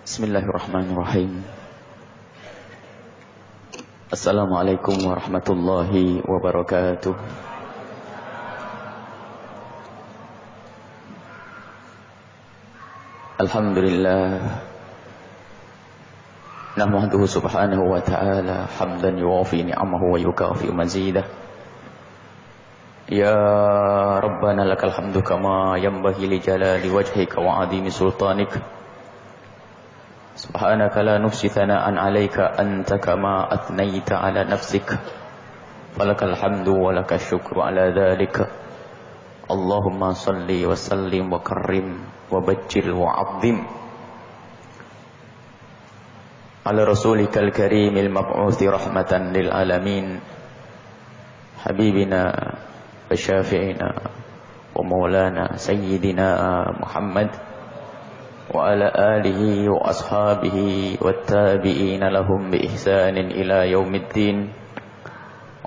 Bismillahirrahmanirrahim. Assalamualaikum warahmatullahi wabarakatuh. Alhamdulillah nahmaduhu subhanahu wa ta'ala hamdan yuwafi ni'amahu wa yukafi mazidah. Ya Rabbana lakal hamdu kama yanbaghi li jalali wajhika wa adimi sultanik. Subhanaka la nufsi thana'an 'alaika anta kama athnayta 'ala nafsik. Falakal hamdu wa lakash syukru 'ala dzalika. Allahumma shalli wa sallim wa karrim wa bajjil wa 'azzim 'ala rasulikal karimil mab'uthi rahmatan lil alamin. Habibina wa syafi'ina wa maulana sayyidina Muhammad وعلى آله وأصحابه والتابعين لهم بإحسان إلى يوم الدين.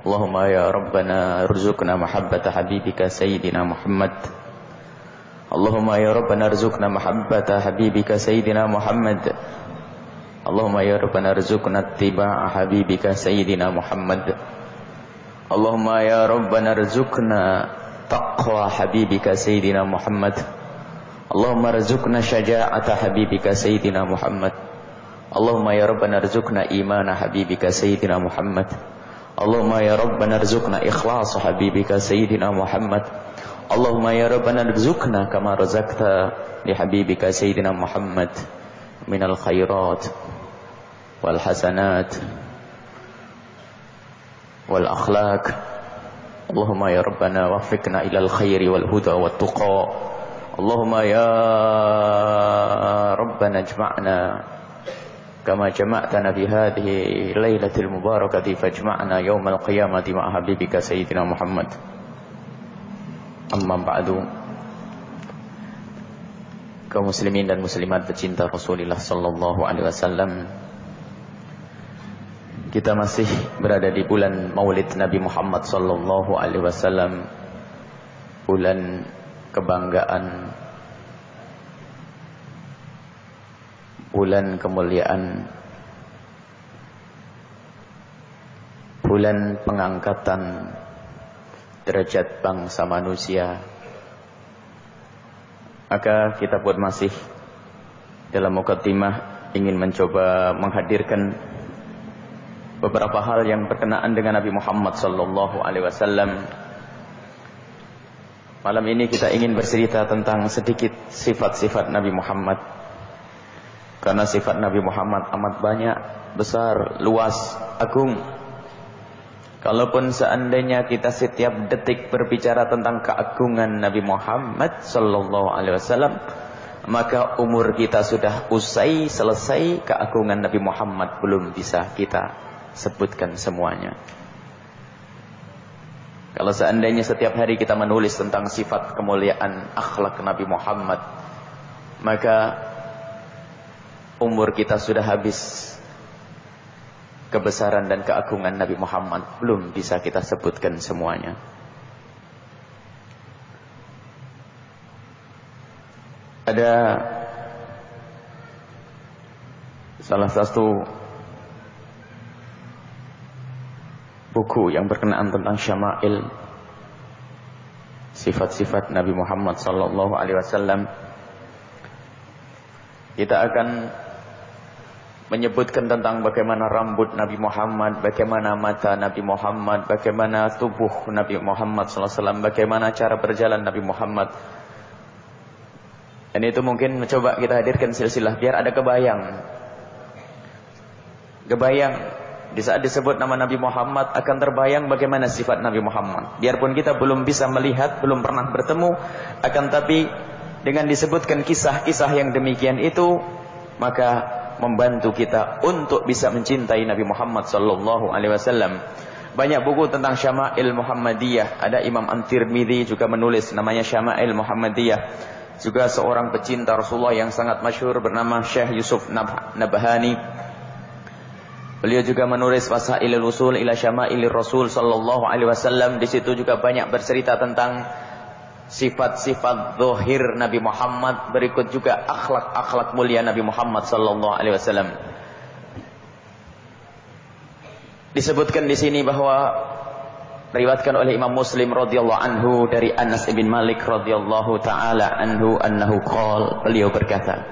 اللهم يا ربنا ارزقنا محبة حبيبك سيدنا محمد. اللهم يا ربنا ارزقنا محبة حبيبك سيدنا محمد. اللهم يا ربنا ارزقنا اتباع حبيبك سيدنا محمد. اللهم يا ربنا ارزقنا تقوى حبيبك سيدنا محمد. Allahumma rizukna syaja'ata habibika sayyidina Muhammad. Allahumma ya Rabbana rizukna imana habibika sayyidina Muhammad. Allahumma ya Rabbana rizukna ikhlasa habibika sayyidina Muhammad. Allahumma ya Rabbana rizukna kama razaqta li habibika sayyidina Muhammad minal khairat wal hasanat wal akhlaq. Allahumma ya Rabbana waffiqna ilal khairi wal huda wat tuqa. Allahumma ya Rabbana ijma'na kama jama'tana fi hadhihi lailatul mubarakati fajma'na yaumal qiyamati ma'a habibika sayyidina Muhammad. Amma ba'du. Kaum muslimin dan muslimat pecinta Rasulullah sallallahu alaihi wasallam, kita masih berada di bulan Maulid Nabi Muhammad sallallahu alaihi wasallam, bulan kebanggaan, bulan kemuliaan, bulan pengangkatan derajat bangsa manusia. Maka kita pun masih dalam mukaddimah ingin mencoba menghadirkan beberapa hal yang berkenaan dengan Nabi Muhammad sallallahu alaihi wasallam. Malam ini kita ingin bercerita tentang sedikit sifat-sifat Nabi Muhammad. Karena sifat Nabi Muhammad amat banyak, besar, luas, agung. Kalaupun seandainya kita setiap detik berbicara tentang keagungan Nabi Muhammad sallallahu alaihi wasallam, maka umur kita sudah usai, selesai. Keagungan Nabi Muhammad belum bisa kita sebutkan semuanya. Kalau seandainya setiap hari kita menulis tentang sifat kemuliaan akhlak Nabi Muhammad, maka umur kita sudah habis. Kebesaran dan keagungan Nabi Muhammad belum bisa kita sebutkan semuanya. Ada salah satu buku yang berkenaan tentang syama'il, sifat-sifat Nabi Muhammad sallallahu alaihi wasallam. Kita akan menyebutkan tentang bagaimana rambut Nabi Muhammad, bagaimana mata Nabi Muhammad, bagaimana tubuh Nabi Muhammad sallallahu alaihi wasallam, bagaimana cara berjalan Nabi Muhammad. Dan itu mungkin mencoba kita hadirkan silsilah biar ada kebayang. Di saat disebut nama Nabi Muhammad akan terbayang bagaimana sifat Nabi Muhammad. Biarpun kita belum bisa melihat, belum pernah bertemu, akan tapi dengan disebutkan kisah-kisah yang demikian itu, maka membantu kita untuk bisa mencintai Nabi Muhammad sallallahu alaihi wasallam. Banyak buku tentang Syama'il Muhammadiyah. Ada Imam At-Tirmidzi juga menulis namanya Syama'il Muhammadiyah. Juga seorang pecinta Rasulullah yang sangat masyhur bernama Syekh Yusuf Nabhani. Beliau juga menulis Wasailul Usul ila Syama'ilir Rasul sallallahu alaihi wasallam. Di situ juga banyak bercerita tentang sifat-sifat zahir Nabi Muhammad, berikut juga akhlak-akhlak mulia Nabi Muhammad sallallahu alaihi wasallam. Disebutkan di sini bahwa riwayatkan oleh Imam Muslim radhiyallahu anhu dari Anas bin Malik radhiyallahu taala anhu annahu qala, beliau berkata,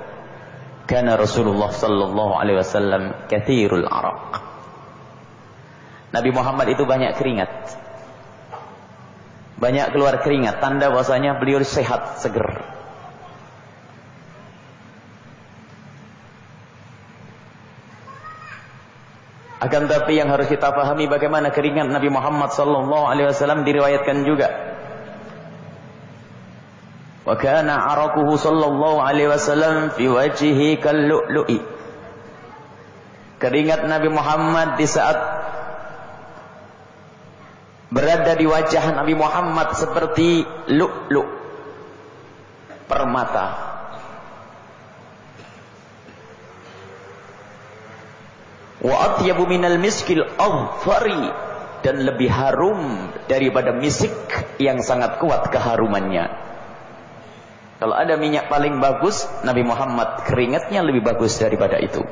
kana Rasulullah sallallahu alaihi wasallam katsirul araq. Nabi Muhammad itu banyak keringat. Banyak keluar keringat, tanda bahwasanya beliau sehat, seger. Akan tapi yang harus kita pahami bagaimana keringat Nabi Muhammad sallallahu alaihi wasallam diriwayatkan juga. Wa kana araquhu sallallahu alaihi wasallam fi wajhihi kal-lu'lu'i. Keringat Nabi Muhammad di saat berada di wajah Nabi Muhammad seperti lu'lu', permata. Wa atyabu minal miskil adhfari, dan lebih harum daripada misik yang sangat kuat keharumannya. Kalau ada minyak paling bagus, Nabi Muhammad keringatnya lebih bagus daripada itu.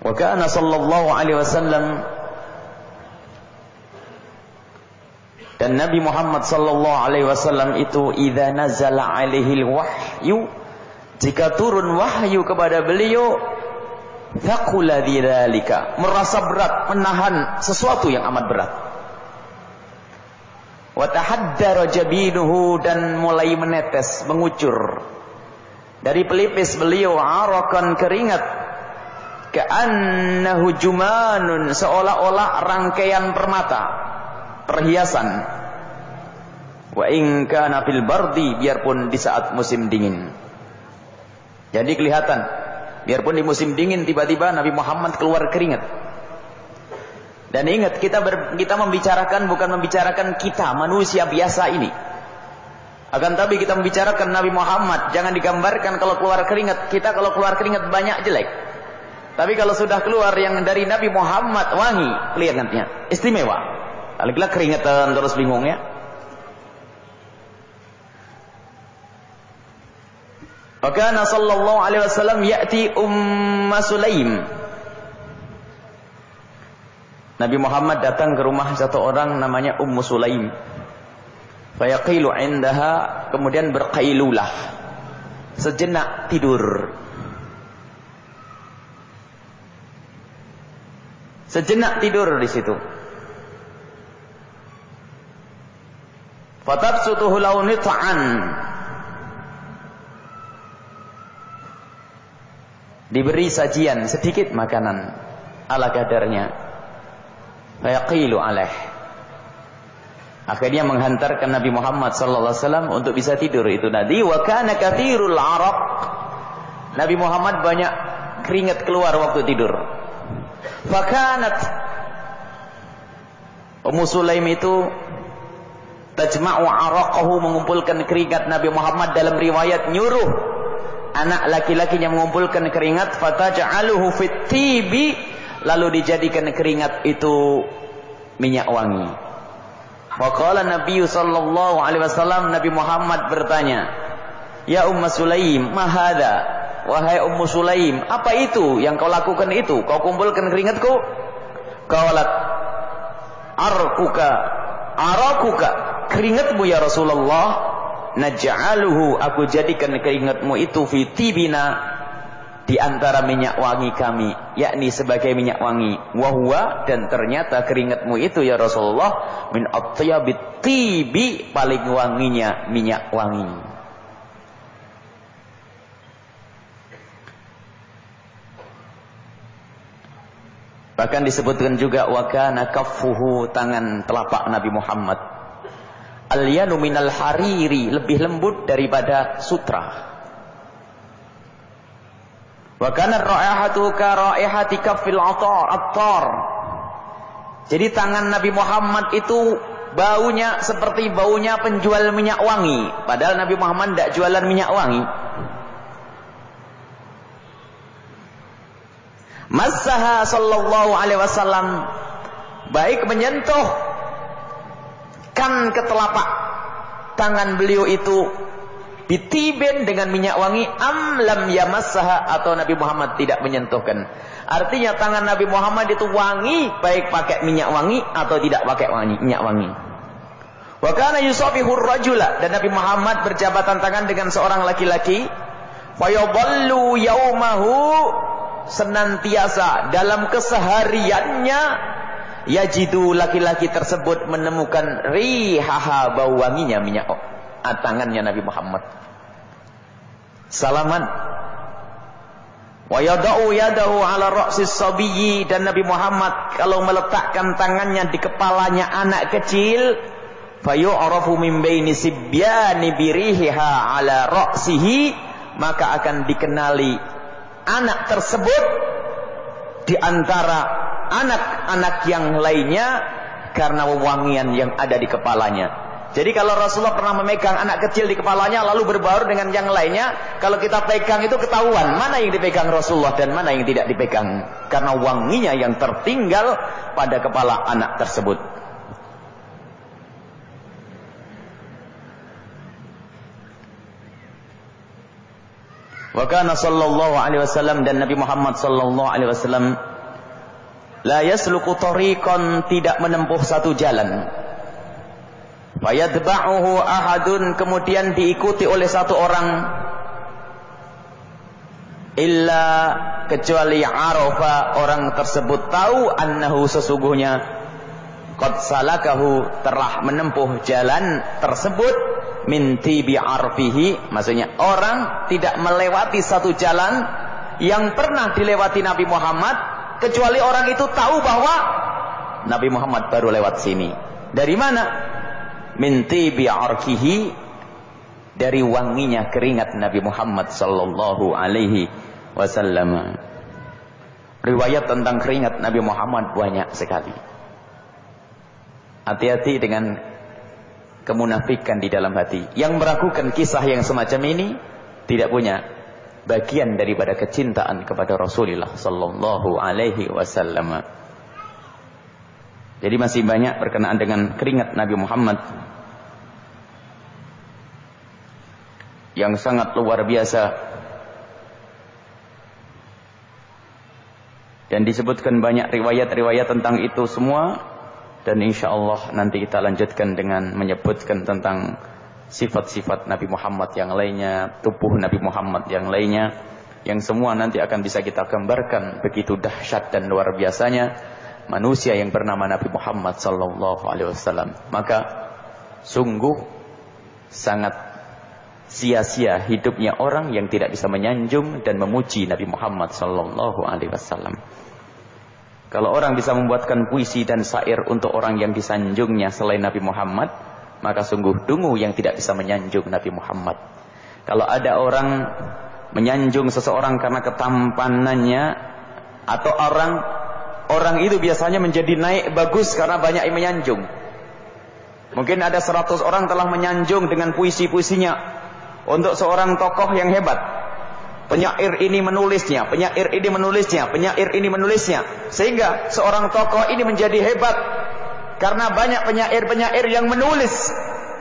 Wa kana sallallahu alaihi wasallam, dan Nabi Muhammad sallallahu alaihi wasallam itu idza nazala alaihi wahyu, jika turun wahyu kepada beliau, thaqula dzalika, merasa berat menahan sesuatu yang amat berat. Wa tahaddara jabinuhu, dan mulai menetes, mengucur dari pelipis beliau arakan, keringat, ka'annahu jumanun, seolah-olah rangkaian permata, perhiasan. Wa in kana fil bardi, biarpun di saat musim dingin. Jadi kelihatan, biarpun di musim dingin tiba-tiba Nabi Muhammad keluar keringat. Dan ingat, kita membicarakan bukan membicarakan kita manusia biasa ini. Akan tapi kita membicarakan Nabi Muhammad. Jangan digambarkan kalau keluar keringat, kita kalau keluar keringat banyak jelek. Tapi kalau sudah keluar yang dari Nabi Muhammad wangi, kelihatannya istimewa. Kalau kita keringatan terus bingung ya. Maka sallallahu alaihi wasallam ya'ti Umma Sulaim. Nabi Muhammad datang ke rumah satu orang namanya Ummu Sulaim. Fayaqilu indaha, kemudian berqailulah, sejenak tidur. Sejenak tidur di situ. Fatabsutuhu launit'an, diberi sajian sedikit makanan ala kadarnya. Fayaqilu alaih, akhirnya menghantarkan Nabi Muhammad sallallahu alaihi wasallam untuk bisa tidur itu tadi. Wa kana katsirul araq, Nabi Muhammad banyak keringat keluar waktu tidur. Fakanat Ummu Sulaim itu tajma'u araqahu, mengumpulkan keringat Nabi Muhammad. Dalam riwayat nyuruh anak laki-lakinya mengumpulkan keringat. Fataj'aluhu fit tibi, lalu dijadikan keringat itu minyak wangi. Faqala Nabi sallallahu alaihi wasallam, Nabi Muhammad bertanya, ya Ummu Sulaim, ma hadza? Wahai Ummu Sulaim, apa itu yang kau lakukan itu? Kau kumpulkan keringatku? Qalat arakuka, keringatmu ya Rasulullah. Naj'aluhu, aku jadikan keringatmu itu fi tibina, di antara minyak wangi kami, yakni sebagai minyak wangi. Wahwa, dan ternyata keringatmu itu ya Rasulullah min atyabit tibi, paling wanginya minyak wangi. Bahkan disebutkan juga wa kana kaffuhu, tangan telapak Nabi Muhammad, alyanu minal hariri, lebih lembut daripada sutra. Wa kana raihatu ka raihati kaffil attar. Jadi tangan Nabi Muhammad itu baunya seperti baunya penjual minyak wangi, padahal Nabi Muhammad tidak jualan minyak wangi. Massaha sallallahu alaihi wasallam, baik menyentuh kan ke telapak tangan beliau itu bitiben dengan minyak wangi, am lam yamassaha, atau Nabi Muhammad tidak menyentuhkan. Artinya tangan Nabi Muhammad itu wangi baik pakai minyak wangi atau tidak pakai minyak wangi. Wa kana yusafihur rajula, dan Nabi Muhammad berjabatan tangan dengan seorang laki-laki. Fayadhallu yaumahu, senantiasa dalam kesehariannya yajidu, laki-laki tersebut menemukan rihaha, bau wanginya minyak tangannya Nabi Muhammad. Salaman. Wa yada'u yadahu ala ra'sis sabiyyi, dan Nabi Muhammad kalau meletakkan tangannya di kepalanya anak kecil, fayu'rafu min baini sibyani birihiha ala ra'sihi, maka akan dikenali anak tersebut di antara anak-anak yang lainnya karena wewangian yang ada di kepalanya. Jadi kalau Rasulullah pernah memegang anak kecil di kepalanya lalu berbaur dengan yang lainnya, kalau kita pegang itu ketahuan mana yang dipegang Rasulullah dan mana yang tidak dipegang, karena wanginya yang tertinggal pada kepala anak tersebut. Wa kana sallallahu alaihi wasallam, dan Nabi Muhammad sallallahu alaihi wasallam la yasluku tariqan, tidak menempuh satu jalan. Fayadba'uhu ahadun, kemudian diikuti oleh satu orang, illa, kecuali arafa, orang tersebut tahu, annahu, sesungguhnya, qad salakahu, telah menempuh jalan tersebut, min tibi arfihi, maksudnya orang tidak melewati satu jalan yang pernah dilewati Nabi Muhammad kecuali orang itu tahu bahwa Nabi Muhammad baru lewat sini. Dari mana? Min tibi arfihi, dari wanginya keringat Nabi Muhammad sallallahu alaihi wasallam. Riwayat tentang keringat Nabi Muhammad banyak sekali. Hati-hati dengan kemunafikan di dalam hati. Yang meragukan kisah yang semacam ini tidak punya bagian daripada kecintaan kepada Rasulullah sallallahu alaihi wasallam. Jadi masih banyak berkenaan dengan keringat Nabi Muhammad yang sangat luar biasa, dan disebutkan banyak riwayat-riwayat tentang itu semua. Dan insya Allah nanti kita lanjutkan dengan menyebutkan tentang sifat-sifat Nabi Muhammad yang lainnya, tubuh Nabi Muhammad yang lainnya, yang semua nanti akan bisa kita gambarkan begitu dahsyat dan luar biasanya manusia yang bernama Nabi Muhammad sallallahu alaihi wasallam. Maka sungguh sangat sia-sia hidupnya orang yang tidak bisa menyanjung dan memuji Nabi Muhammad sallallahu alaihi wasallam. Kalau orang bisa membuatkan puisi dan syair untuk orang yang disanjungnya selain Nabi Muhammad, maka sungguh dungu yang tidak bisa menyanjung Nabi Muhammad. Kalau ada orang menyanjung seseorang karena ketampanannya, atau orang itu biasanya menjadi naik bagus karena banyak yang menyanjung. Mungkin ada 100 orang telah menyanjung dengan puisi-puisinya untuk seorang tokoh yang hebat. Penyair ini menulisnya, penyair ini menulisnya, penyair ini menulisnya, sehingga seorang tokoh ini menjadi hebat karena banyak penyair-penyair yang menulis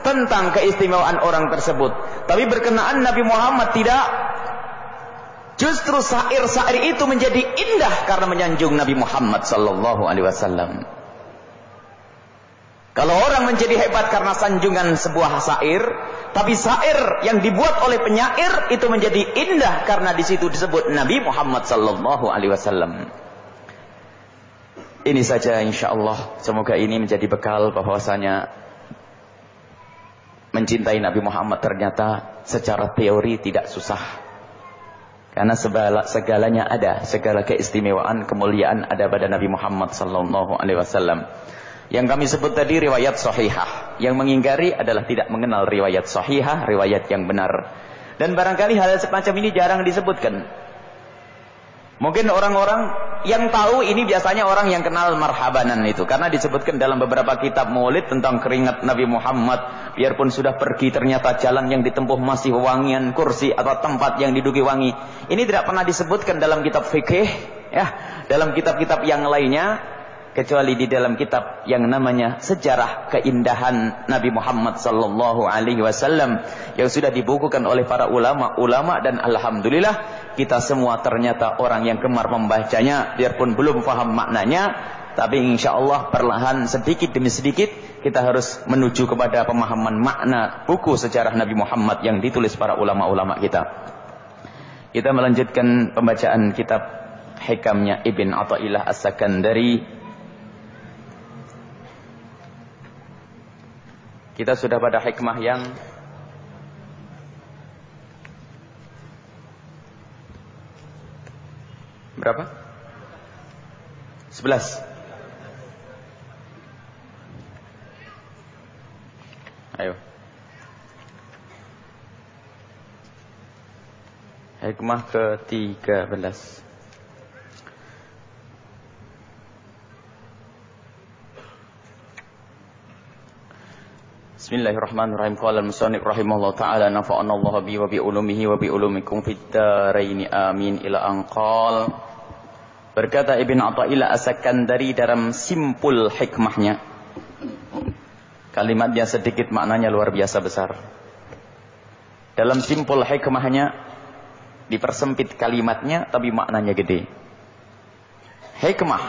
tentang keistimewaan orang tersebut. Tapi berkenaan Nabi Muhammad tidak. Justru syair-syair itu menjadi indah karena menyanjung Nabi Muhammad sallallahu alaihi wasallam. Kalau orang menjadi hebat karena sanjungan sebuah syair, tapi syair yang dibuat oleh penyair itu menjadi indah karena di situ disebut Nabi Muhammad sallallahu alaihi wasallam. Ini saja insyaallah, semoga ini menjadi bekal bahwasanya mencintai Nabi Muhammad ternyata secara teori tidak susah. Karena segalanya ada, segala keistimewaan, kemuliaan ada pada Nabi Muhammad sallallahu alaihi wasallam. Yang kami sebut tadi riwayat sahihah. Yang mengingkari adalah tidak mengenal riwayat sahihah, riwayat yang benar. Dan barangkali hal semacam ini jarang disebutkan. Mungkin orang-orang yang tahu ini biasanya orang yang kenal marhabanan itu. Karena disebutkan dalam beberapa kitab maulid tentang keringat Nabi Muhammad. Biarpun sudah pergi ternyata jalan yang ditempuh masih wangian, kursi atau tempat yang diduduki wangi. Ini tidak pernah disebutkan dalam kitab fikih, ya, dalam kitab-kitab yang lainnya. kecuali di dalam kitab yang namanya Sejarah Keindahan Nabi Muhammad sallallahu alaihi wasallam yang sudah dibukukan oleh para ulama dan alhamdulillah kita semua ternyata orang yang gemar membacanya biarpun belum paham maknanya, tapi insyaallah perlahan sedikit demi sedikit kita harus menuju kepada pemahaman makna buku sejarah Nabi Muhammad yang ditulis para ulama-ulama kita. Kita melanjutkan pembacaan kitab hikamnya Ibn Athaillah As-Sakandari. Kita sudah pada hikmah yang berapa? 11. Ayo. Hikmah ke-13. Bismillahirrahmanirrahim. Qala al-musannif rahimahullah ta'ala nafa'ana Allah bi wa bi ulumihi wa bi ulumikum fid dharain amin ila anqal. Berkata Ibn Athaillah As-Sakandari dalam simpul hikmahnya. Kalimatnya sedikit maknanya luar biasa besar. Dalam simpul hikmahnya dipersempit kalimatnya tapi maknanya gede. Hikmah.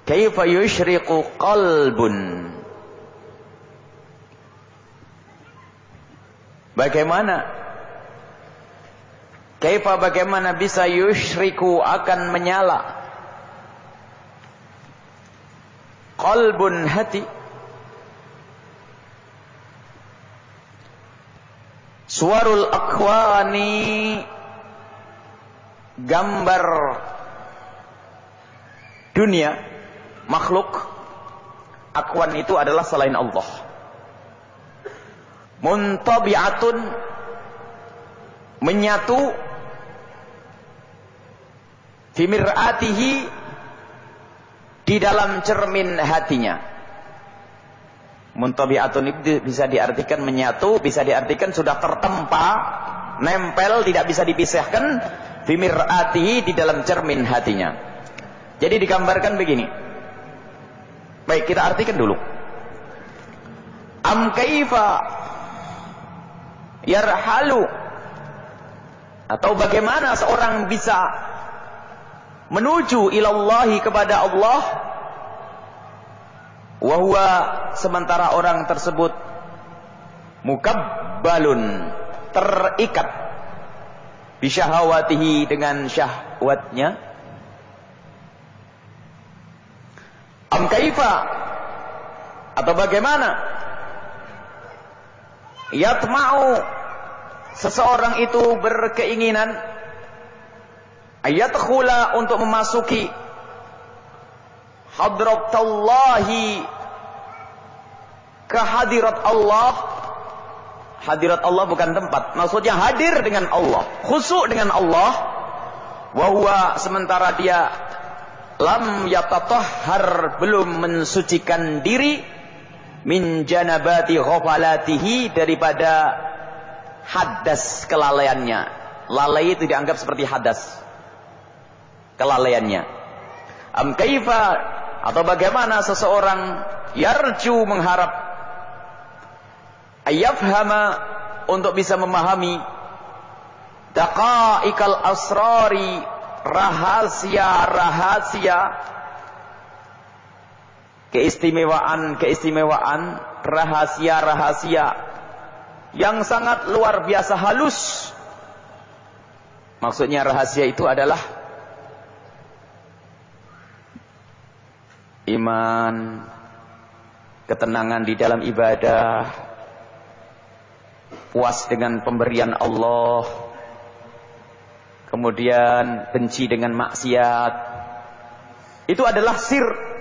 Kaifa yushriqu qalbun. Bagaimana bisa yushriku akan menyala qalbun hati suwarul akwani gambar dunia makhluk. Akwan itu adalah selain Allah. Muntabi'atun menyatu fi mir'atihi di dalam cermin hatinya. Muntabi'atun itu bisa diartikan menyatu, bisa diartikan sudah tertempa, nempel, tidak bisa dipisahkan fi mir'atihi di dalam cermin hatinya. Jadi digambarkan begini. Baik, kita artikan dulu. Am kaifa yarhalu, atau bagaimana seorang bisa menuju ilallahi kepada Allah wa huwa sementara orang tersebut mukabbalun terikat bisyahawatihi dengan syahwatnya. Am kaifa, atau bagaimana yatma'u seseorang itu berkeinginan ayatkhula untuk memasuki hadratallahi ke hadirat Allah. Hadirat Allah bukan tempat, maksudnya hadir dengan Allah, khusyuk dengan Allah. Wa huwa sementara dia lam yatatahhar belum mensucikan diri min janabati ghafalatihi daripada hadas kelalaiannya. Lalai itu dianggap seperti hadas kelalaiannya. Am kaifa, atau bagaimana seseorang yarju mengharap ayafhama untuk bisa memahami daqaiqal asrari rahasia-rahasia keistimewaan rahasia-rahasia yang sangat luar biasa halus. Maksudnya rahasia itu adalah iman, ketenangan di dalam ibadah, puas dengan pemberian Allah, kemudian benci dengan maksiat. Itu adalah sir.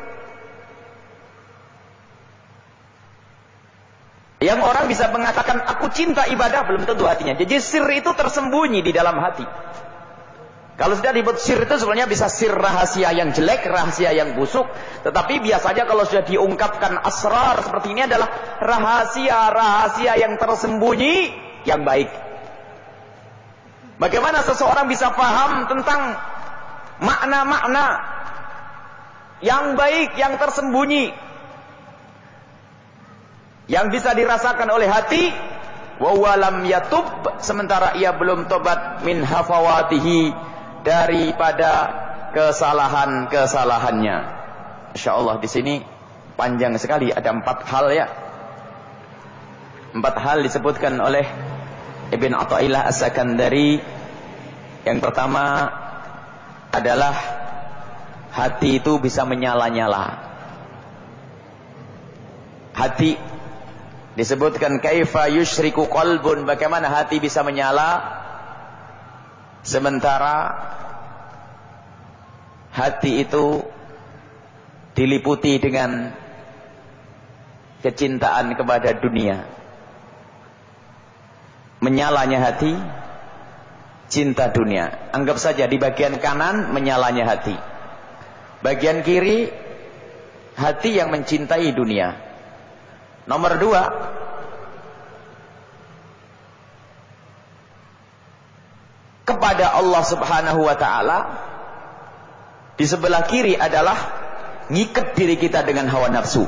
Yang orang bisa mengatakan aku cinta ibadah, belum tentu hatinya. Jadi sir itu tersembunyi di dalam hati. Kalau sudah disebut sir itu sebenarnya bisa sir rahasia yang jelek, rahasia yang busuk. Tetapi biasanya kalau sudah diungkapkan asrar seperti ini adalah rahasia-rahasia yang tersembunyi yang baik. Bagaimana seseorang bisa paham tentang makna-makna yang baik, yang tersembunyi, yang bisa dirasakan oleh hati. Wa walam yatub, sementara ia belum tobat, min hafawatihi, daripada kesalahan-kesalahannya. Insyaallah di sini panjang sekali, ada 4 hal ya. 4 hal disebutkan oleh Ibn Athaillah As-Sakandari. Yang pertama adalah hati itu bisa menyala-nyala. Hati disebutkan kaifa yusyriku qalbun, bagaimana hati bisa menyala sementara hati itu diliputi dengan kecintaan kepada dunia. Menyalanya hati, cinta dunia. Anggap saja di bagian kanan menyalanya hati, bagian kiri hati yang mencintai dunia. Nomor 2, kepada Allah Subhanahu wa ta'ala. Di sebelah kiri adalah ngikat diri kita dengan hawa nafsu,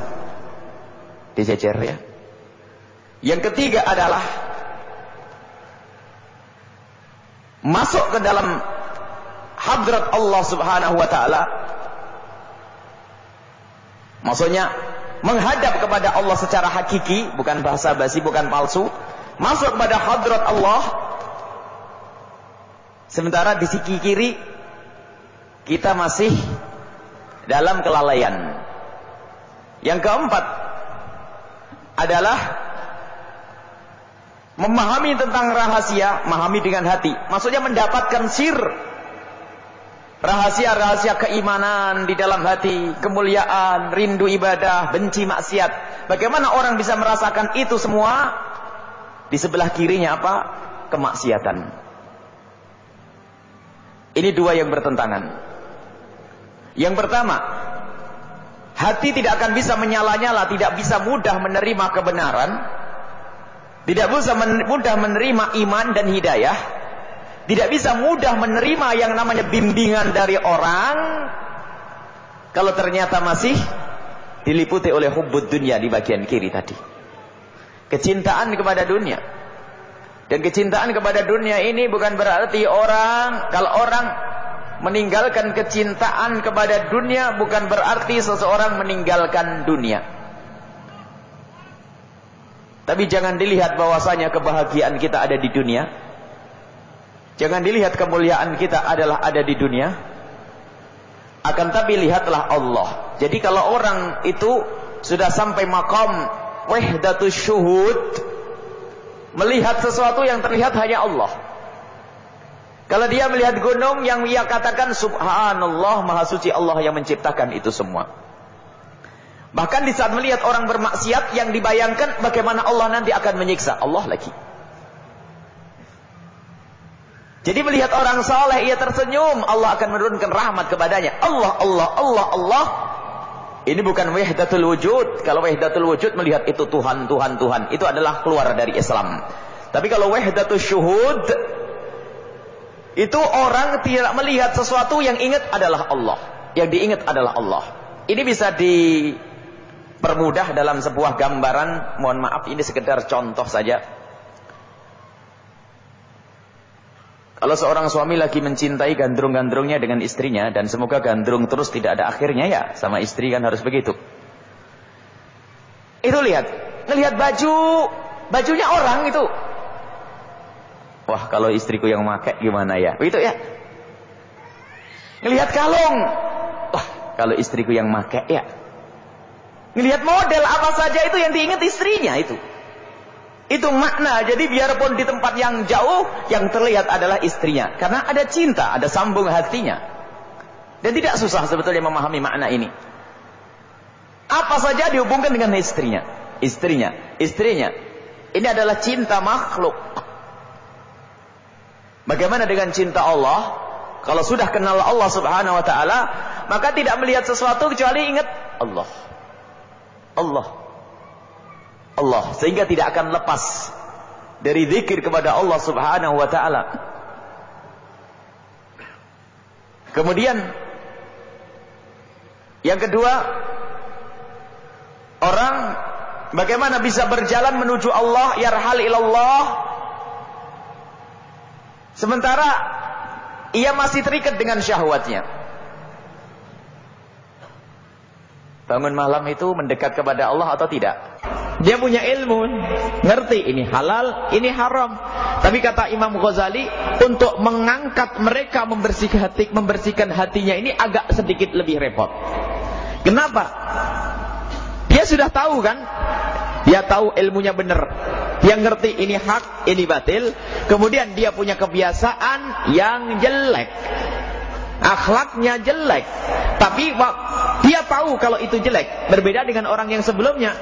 dijejer ya. Yang ketiga adalah masuk ke dalam hadrat Allah Subhanahu wa ta'ala. Maksudnya menghadap kepada Allah secara hakiki, bukan bahasa basi, bukan palsu. Masuk kepada hadrat Allah. Sementara di sisi kiri kita masih dalam kelalaian. Yang keempat adalah memahami tentang rahasia, memahami dengan hati. Maksudnya mendapatkan sir, rahasia-rahasia keimanan di dalam hati, kemuliaan, rindu ibadah, benci maksiat. Bagaimana orang bisa merasakan itu semua? Di sebelah kirinya apa? Kemaksiatan. Ini 2 yang bertentangan. Yang pertama, hati tidak akan bisa menyala-nyala, tidak bisa mudah menerima kebenaran, tidak bisa mudah menerima iman dan hidayah, tidak bisa mudah menerima yang namanya bimbingan dari orang, kalau ternyata masih diliputi oleh hubbud dunia di bagian kiri tadi. Kecintaan kepada dunia. Dan kecintaan kepada dunia ini bukan berarti kalau orang meninggalkan kecintaan kepada dunia, bukan berarti seseorang meninggalkan dunia. Tapi jangan dilihat bahwasanya kebahagiaan kita ada di dunia. Jangan dilihat kemuliaan kita adalah ada di dunia. Akan tapi lihatlah Allah. Jadi kalau orang itu sudah sampai maqam wahdatus syuhud, melihat sesuatu yang terlihat hanya Allah. Kalau dia melihat gunung, yang ia katakan subhanallah, maha suci Allah yang menciptakan itu semua. Bahkan di saat melihat orang bermaksiat, yang dibayangkan bagaimana Allah nanti akan menyiksa Allah lagi. Jadi melihat orang saleh, ia tersenyum, Allah akan menurunkan rahmat kepadanya. Allah, Allah, Allah, Allah. Ini bukan wahdatul wujud. Kalau wahdatul wujud melihat itu Tuhan, Tuhan, Tuhan, itu adalah keluar dari Islam. Tapi kalau wahdatul syuhud, itu orang tidak melihat sesuatu, yang ingat adalah Allah. Yang diingat adalah Allah. Ini bisa dipermudah dalam sebuah gambaran. Mohon maaf, ini sekedar contoh saja. Kalau seorang suami lagi mencintai gandrung-gandrungnya dengan istrinya, dan semoga gandrung terus tidak ada akhirnya ya, sama istri kan harus begitu. Itu lihat, ngelihat bajunya orang itu. Wah, kalau istriku yang pakai gimana ya? Begitu ya. Ngelihat kalung. Wah, kalau istriku yang pakai ya. Ngelihat model apa saja itu yang diingat istrinya itu. Itu makna. Jadi biarpun di tempat yang jauh, yang terlihat adalah istrinya. Karena ada cinta, ada sambung hatinya. Dan tidak susah sebetulnya memahami makna ini. Apa saja dihubungkan dengan istrinya. Istrinya. Ini adalah cinta makhluk. Bagaimana dengan cinta Allah? Kalau sudah kenal Allah Subhanahu wa ta'ala, maka tidak melihat sesuatu kecuali ingat Allah. Allah. Allah. Sehingga tidak akan lepas dari zikir kepada Allah Subhanahu wa ta'ala. Kemudian Yang kedua, orang bagaimana bisa berjalan menuju Allah, yarhal ilallah, sementara ia masih terikat dengan syahwatnya. Bangun malam itu mendekat kepada Allah atau tidak? Dia punya ilmu, ngerti ini halal, ini haram. Tapi kata Imam Ghazali, untuk mengangkat mereka membersihkan hatinya ini agak sedikit lebih repot. Kenapa? Dia sudah tahu kan? Dia tahu ilmunya benar. Dia ngerti ini hak, ini batil. Kemudian dia punya kebiasaan yang jelek. Akhlaknya jelek. Tapi dia tahu kalau itu jelek. Berbeda dengan orang yang sebelumnya.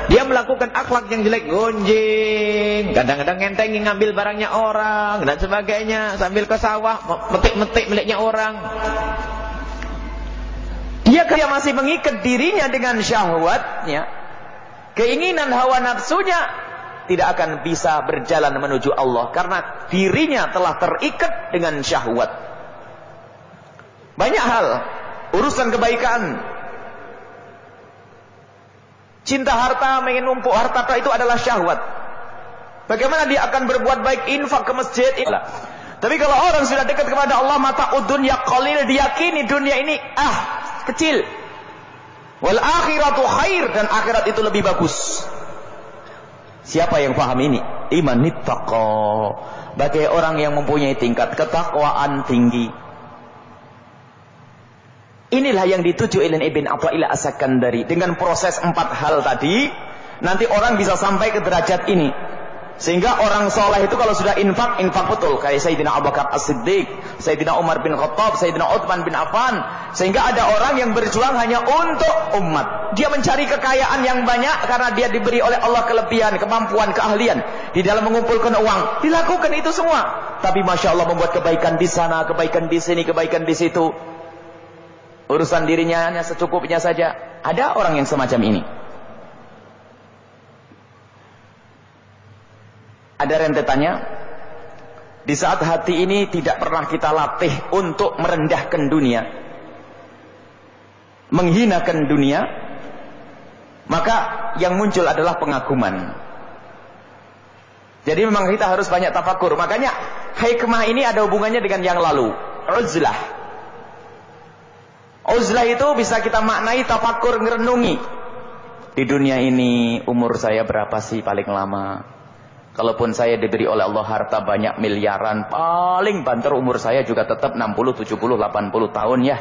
Dia melakukan akhlak yang jelek. Gonjing. Kadang-kadang ngentengin ngambil barangnya orang. Dan sebagainya. Sambil ke sawah. Metik-metik miliknya orang. Dia kayak masih mengikat dirinya dengan syahwatnya. Keinginan hawa nafsunya. Tidak akan bisa berjalan menuju Allah. Karena dirinya telah terikat dengan syahwat. Banyak hal, urusan kebaikan, cinta harta, ingin numpuk harta itu adalah syahwat. Bagaimana dia akan berbuat baik, infak ke masjid? Tapi kalau orang sudah dekat kepada Allah, mata dunya qalil, diyakini dunia ini kecil. Wal akhiratu khair, dan akhirat itu lebih bagus. Siapa yang paham ini? Iman nittaqa. Bagi orang yang mempunyai tingkat ketakwaan tinggi. Inilah yang dituju oleh Ibn Athaillah As-Sakandari. Dengan proses 4 hal tadi, nanti orang bisa sampai ke derajat ini. Sehingga orang soleh itu kalau sudah infak betul. Kayak Sayyidina Abu Bakar As-Siddiq, Sayyidina Umar bin Khattab, Sayyidina Uthman bin Affan. Sehingga ada orang yang berjuang hanya untuk umat. Dia mencari kekayaan yang banyak karena dia diberi oleh Allah kelebihan, kemampuan, keahlian. Di dalam mengumpulkan uang. Dilakukan itu semua. Tapi Masya Allah membuat kebaikan di sana, kebaikan di sini, kebaikan di situ. Urusan dirinya hanya secukupnya saja. Ada orang yang semacam ini. Ada rentetannya. Di saat hati ini tidak pernah kita latih untuk merendahkan dunia, menghinakan dunia, maka yang muncul adalah pengaguman. Jadi memang kita harus banyak tafakur. Makanya hikmah ini ada hubungannya dengan yang lalu. Uzlah. Uzlah itu bisa kita maknai tafakur, ngerenungi. Di dunia ini umur saya berapa sih paling lama? Kalaupun saya diberi oleh Allah harta banyak miliaran, paling banter umur saya juga tetap 60, 70, 80 tahun ya.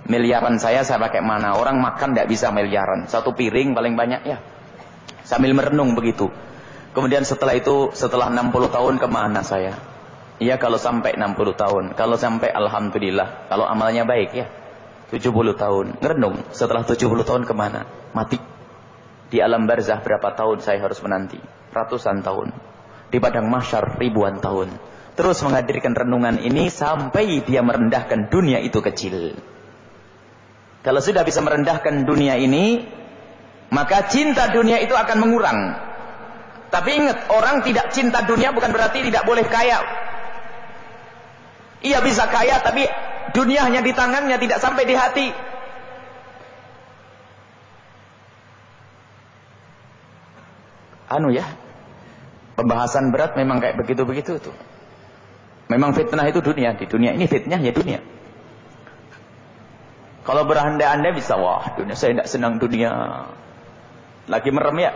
Miliaran saya pakai mana? Orang makan tidak bisa miliaran. 1 piring paling banyak ya. Sambil merenung begitu. Kemudian setelah itu, setelah 60 tahun kemana saya? Ya kalau sampai 60 tahun. Kalau sampai alhamdulillah. Kalau amalnya baik ya. 70 tahun, ngerenung. Setelah 70 tahun kemana? Mati. Di alam barzah berapa tahun saya harus menanti? Ratusan tahun. Di padang mahsyar ribuan tahun. Terus menghadirkan renungan ini sampai dia merendahkan dunia itu kecil. Kalau sudah bisa merendahkan dunia ini, maka cinta dunia itu akan mengurang. Tapi ingat, orang tidak cinta dunia bukan berarti tidak boleh kaya. Ia bisa kaya tapi dunia hanya di tangannya, tidak sampai di hati. Pembahasan berat memang kayak begitu-begitu tuh. Memang fitnah itu dunia. Di dunia ini fitnah ya dunia. Kalau berandai-andai bisa, wah dunia saya tidak senang dunia. Lagi merem ya.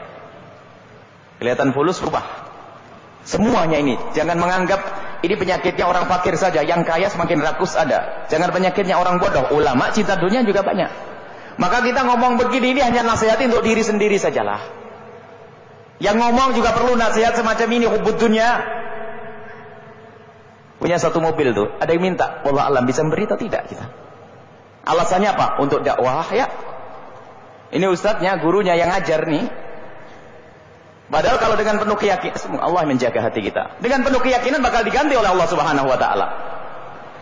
Kelihatan fulus rubah. Semuanya ini. Jangan menganggap ini penyakitnya orang fakir saja. Yang kaya semakin rakus ada. Jangan penyakitnya orang bodoh. Ulama cinta dunia juga banyak. Maka kita ngomong begini ini hanya nasihati untuk diri sendiri sajalah. Yang ngomong juga perlu nasihat semacam ini. Hubud dunia. Punya 1 mobil tuh. Ada yang minta. Wallah alam bisa memberi atau tidak kita. Alasannya apa? Untuk dakwah ya. Ini ustadznya, gurunya yang ngajar nih. Padahal kalau dengan penuh keyakinan, Allah menjaga hati kita. Dengan penuh keyakinan bakal diganti oleh Allah Subhanahu wa taala.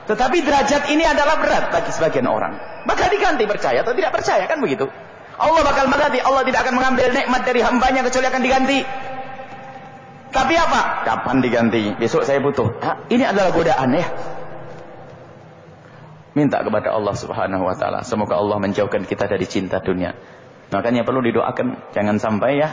Tetapi derajat ini adalah berat bagi sebagian orang. Bakal diganti, percaya atau tidak percaya, kan begitu. Allah bakal mengganti. Allah tidak akan mengambil nikmat dari hambanya kecuali akan diganti. Tapi apa? Kapan diganti? Besok saya butuh. Ini adalah godaan ya. Minta kepada Allah Subhanahu wa taala, semoga Allah menjauhkan kita dari cinta dunia. Makanya perlu didoakan, jangan sampai ya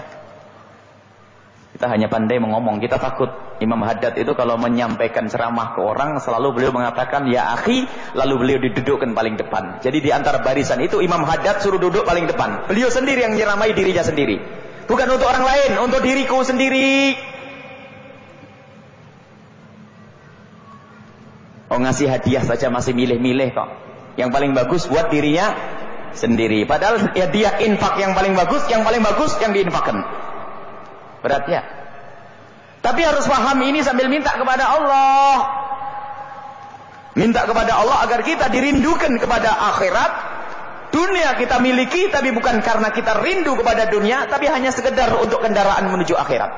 kita hanya pandai mengomong, kita takut. Imam Haddad itu kalau menyampaikan ceramah ke orang, selalu beliau mengatakan ya akhi, lalu beliau didudukkan paling depan. Jadi di antara barisan itu Imam Haddad suruh duduk paling depan. Beliau sendiri yang menyeramai dirinya sendiri. Bukan untuk orang lain, untuk diriku sendiri. Oh, ngasih hadiah saja masih milih-milih kok. Yang paling bagus buat dirinya sendiri. Padahal ya dia infak yang paling bagus yang diinfakkan. Berat ya. Tapi harus paham ini sambil minta kepada Allah. Minta kepada Allah agar kita dirindukan kepada akhirat. Dunia kita miliki tapi bukan karena kita rindu kepada dunia, tapi hanya sekedar untuk kendaraan menuju akhirat.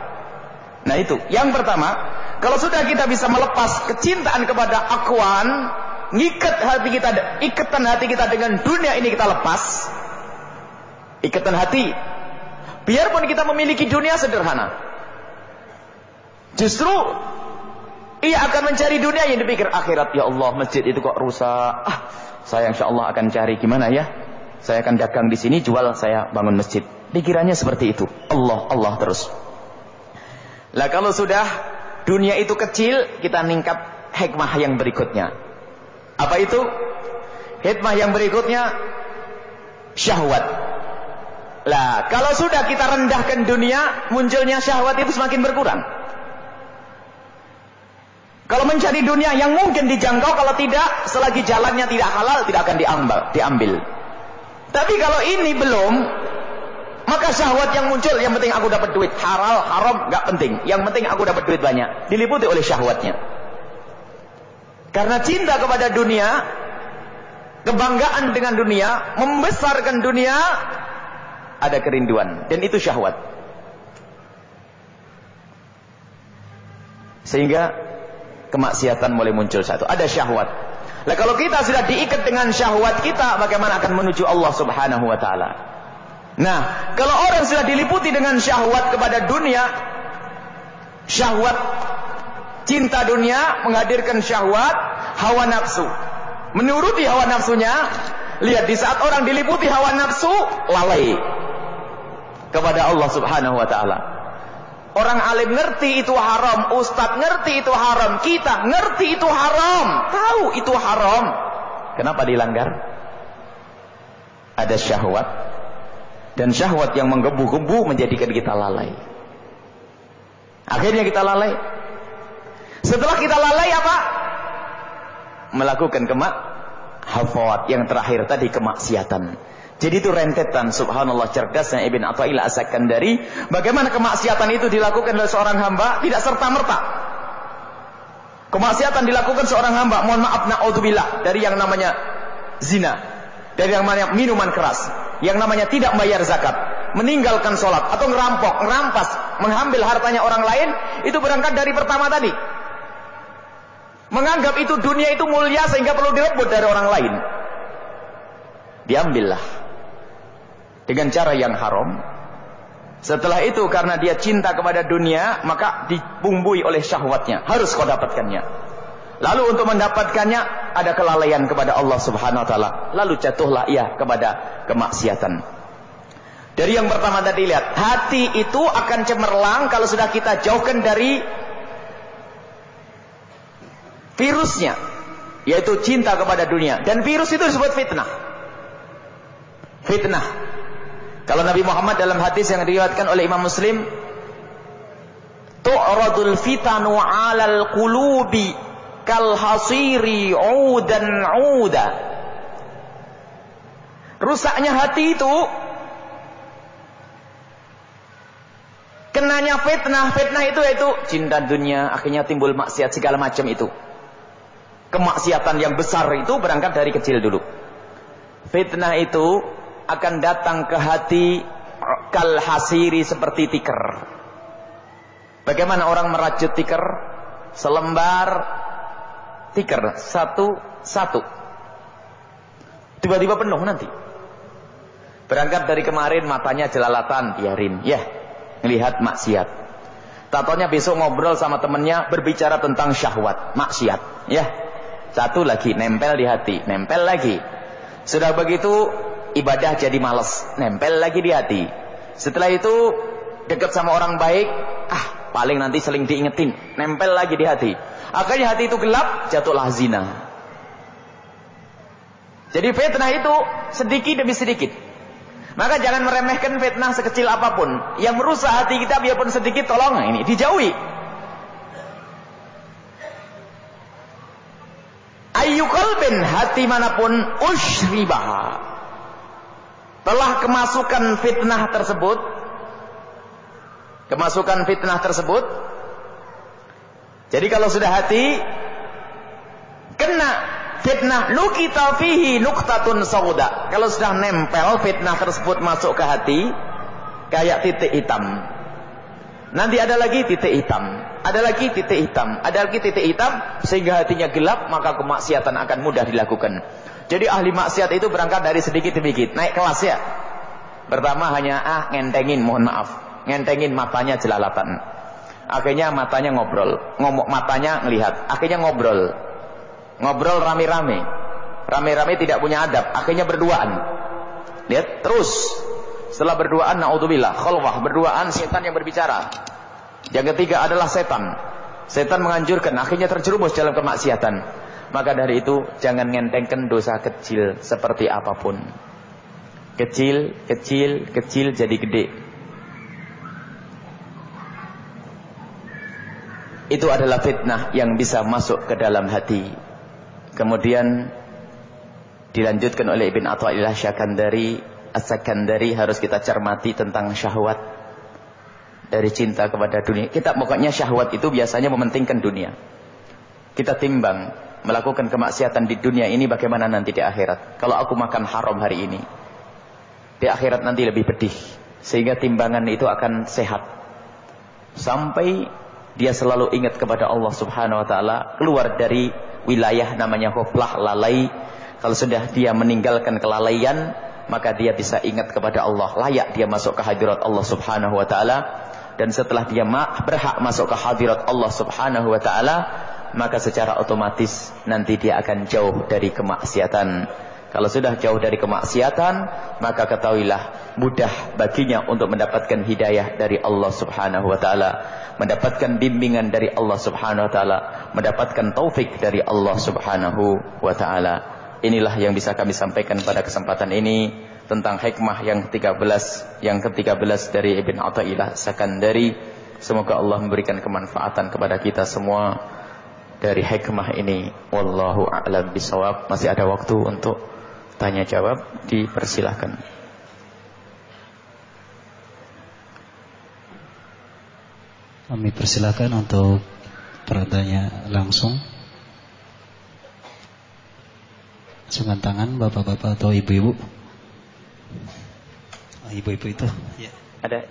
Nah itu, yang pertama, kalau sudah kita bisa melepas kecintaan kepada akwaan, ikatan hati kita dengan dunia ini kita lepas. Ikatan hati. Biarpun kita memiliki dunia sederhana, justru ia akan mencari dunia yang dipikir akhirat. Ya Allah, masjid itu kok rusak. Saya insya Allah akan cari gimana ya. Saya akan dagang di sini, jual, saya bangun masjid. Pikirannya seperti itu. Allah terus. Lah kalau sudah dunia itu kecil, kita ningkat hikmah yang berikutnya. Apa itu? Hikmah yang berikutnya syahwat. Lah kalau sudah kita rendahkan dunia, munculnya syahwat itu semakin berkurang. Kalau mencari dunia yang mungkin dijangkau, kalau tidak, selagi jalannya tidak halal, tidak akan diambil. Tapi kalau ini belum, maka syahwat yang muncul, yang penting aku dapat duit. Halal, haram, gak penting. Yang penting aku dapat duit banyak. Diliputi oleh syahwatnya. Karena cinta kepada dunia, kebanggaan dengan dunia, membesarkan dunia, ada kerinduan. Dan itu syahwat. Sehingga kemaksiatan mulai muncul satu. Ada syahwat. Nah kalau kita sudah diikat dengan syahwat kita, bagaimana akan menuju Allah Subhanahu wa ta'ala? Nah, kalau orang sudah diliputi dengan syahwat kepada dunia, syahwat cinta dunia menghadirkan syahwat hawa nafsu. Menuruti hawa nafsunya, lihat di saat orang diliputi hawa nafsu, lalai kepada Allah Subhanahu wa ta'ala. Orang alim ngerti itu haram, ustadz ngerti itu haram, kita ngerti itu haram, tahu itu haram. Kenapa dilanggar? Ada syahwat. Dan syahwat yang menggebu-gebu menjadikan kita lalai. Akhirnya kita lalai. Setelah kita lalai apa? Melakukan hafawat yang terakhir tadi, kemaksiatan. Jadi itu rentetan, subhanallah, cerdasnya Ibn Athaillah As-Sakandari. Bagaimana kemaksiatan itu dilakukan oleh seorang hamba? Tidak serta-merta. Kemaksiatan dilakukan seorang hamba, mohon maaf, na'udzubillah, dari yang namanya zina, dari yang namanya minuman keras, yang namanya tidak bayar zakat, meninggalkan sholat, atau ngerampok, ngerampas, mengambil hartanya orang lain. Itu berangkat dari pertama tadi, menganggap itu dunia itu mulia sehingga perlu direbut dari orang lain. Diambillah dengan cara yang haram. Setelah itu karena dia cinta kepada dunia, maka dibumbui oleh syahwatnya. Harus kau dapatkannya. Lalu untuk mendapatkannya ada kelalaian kepada Allah Subhanahu wa ta'ala. Lalu jatuhlah ia kepada kemaksiatan. Dari yang pertama tadi lihat, hati itu akan cemerlang kalau sudah kita jauhkan dari virusnya, yaitu cinta kepada dunia. Dan virus itu disebut fitnah. Fitnah. Kalau Nabi Muhammad dalam hadis yang diriwayatkan oleh Imam Muslim, tu'radul fitanu 'alal qulubi kal hasiri 'udan 'uda. Rusaknya hati itu kenanya fitnah. Fitnah itu yaitu cinta dunia, akhirnya timbul maksiat segala macam itu. Kemaksiatan yang besar itu berangkat dari kecil dulu. Fitnah itu akan datang ke hati kal hasiri, seperti tikar. Bagaimana orang merajut tikar? Selembar tikar satu-satu, tiba-tiba penuh nanti. Berangkat dari kemarin matanya jelalatan, biarin ya, melihat maksiat. Tatonya besok ngobrol sama temennya berbicara tentang syahwat, maksiat ya. Satu lagi, nempel di hati, nempel lagi. Sudah begitu ibadah jadi malas, nempel lagi di hati. Setelah itu dekat sama orang baik, paling nanti seling diingetin, nempel lagi di hati. Akhirnya hati itu gelap, jatuhlah zina. Jadi fitnah itu sedikit demi sedikit. Maka jangan meremehkan fitnah sekecil apapun. Yang merusak hati kita biarpun sedikit, tolong ini dijauhi. Ayyu qalbin, hati manapun usyribaha, telah kemasukan fitnah tersebut. Jadi kalau sudah hati kena fitnah, nukita fihi nuktatun sauda. Kalau sudah nempel fitnah tersebut masuk ke hati, kayak titik hitam. Nanti ada lagi titik hitam, ada lagi titik hitam, ada lagi titik hitam, sehingga hatinya gelap, maka kemaksiatan akan mudah dilakukan. Jadi ahli maksiat itu berangkat dari sedikit demi sedikit, naik kelas ya. Pertama hanya ngentengin, ngentengin matanya jelalatan. Akhirnya matanya matanya ngelihat, akhirnya ngobrol rame-rame tidak punya adab, akhirnya berduaan. Lihat terus. Setelah berduaan, naudzubillah, khalwah, berduaan, setan yang berbicara. Yang ketiga adalah setan. Setan menganjurkan, akhirnya terjerumus dalam kemaksiatan. Maka dari itu, jangan ngentengkan dosa kecil seperti apapun. Kecil jadi gede. Itu adalah fitnah yang bisa masuk ke dalam hati. Kemudian dilanjutkan oleh Ibn Athaillah As-Sakandari, harus kita cermati tentang syahwat dari cinta kepada dunia. Kita pokoknya syahwat itu biasanya mementingkan dunia. Kita timbang melakukan kemaksiatan di dunia ini bagaimana nanti di akhirat. Kalau aku makan haram hari ini, di akhirat nanti lebih pedih. Sehingga timbangan itu akan sehat. Sampai dia selalu ingat kepada Allah Subhanahu wa taala, keluar dari wilayah namanya ghaflah, lalai. Kalau sudah dia meninggalkan kelalaian, maka dia bisa ingat kepada Allah, layak dia masuk ke hadirat Allah Subhanahu wa taala. Dan setelah dia berhak masuk ke hadirat Allah Subhanahu wa taala, maka secara otomatis nanti dia akan jauh dari kemaksiatan. Kalau sudah jauh dari kemaksiatan, maka ketahuilah mudah baginya untuk mendapatkan hidayah dari Allah Subhanahu wa taala, mendapatkan bimbingan dari Allah Subhanahu wa taala, mendapatkan taufik dari Allah Subhanahu wa taala. Inilah yang bisa kami sampaikan pada kesempatan ini tentang hikmah yang ke-13 dari Ibn Athaillah Sakandari. Semoga Allah memberikan kemanfaatan kepada kita semua dari hikmah ini. Wallahu a'lam bishawab. Masih ada waktu untuk tanya jawab, dipersilahkan. Kami persilahkan untuk bertanya langsung. Angkat tangan bapak-bapak atau ibu-ibu. Ibu-ibu itu ya. Ada.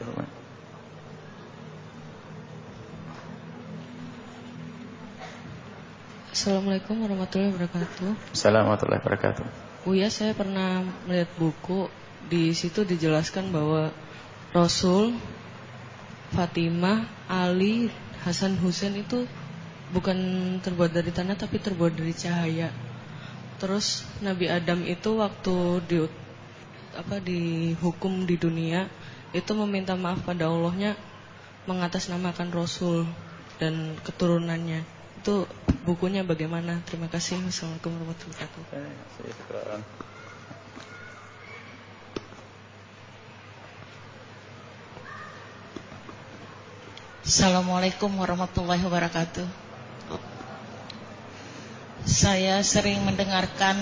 Assalamualaikum warahmatullahi wabarakatuh. Assalamualaikum warahmatullahi wabarakatuh. Buya, saya pernah melihat buku, di situ dijelaskan bahwa Rasul, Fatimah, Ali, Hasan, Husain itu bukan terbuat dari tanah tapi terbuat dari cahaya. Terus Nabi Adam itu waktu dihukum di dunia itu meminta maaf pada Allahnya, mengatasnamakan Rasul dan keturunannya. Itu bukunya bagaimana? Terima kasih. Wassalamualaikum warahmatullahi wabarakatuh. Assalamualaikum warahmatullahi wabarakatuh. Saya sering mendengarkan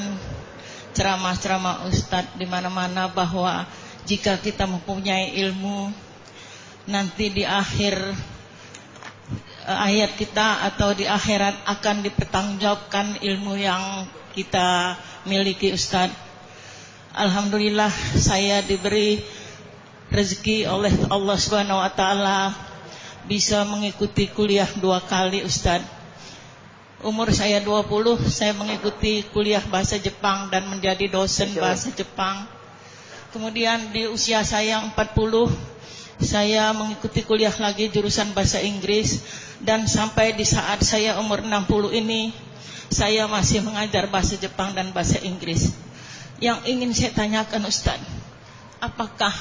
ceramah-ceramah Ustadz di mana-mana bahwa jika kita mempunyai ilmu, nanti di akhir ayat kita atau di akhirat akan dipertanggungjawabkan ilmu yang kita miliki Ustadz. Alhamdulillah saya diberi rezeki oleh Allah Subhanahu wa taala bisa mengikuti kuliah 2 kali Ustadz. Umur saya 20, saya mengikuti kuliah bahasa Jepang dan menjadi dosen bahasa Jepang. Kemudian di usia saya 40, saya mengikuti kuliah lagi jurusan bahasa Inggris. Dan sampai di saat saya umur 60 ini, saya masih mengajar bahasa Jepang dan bahasa Inggris. Yang ingin saya tanyakan Ustaz, apakah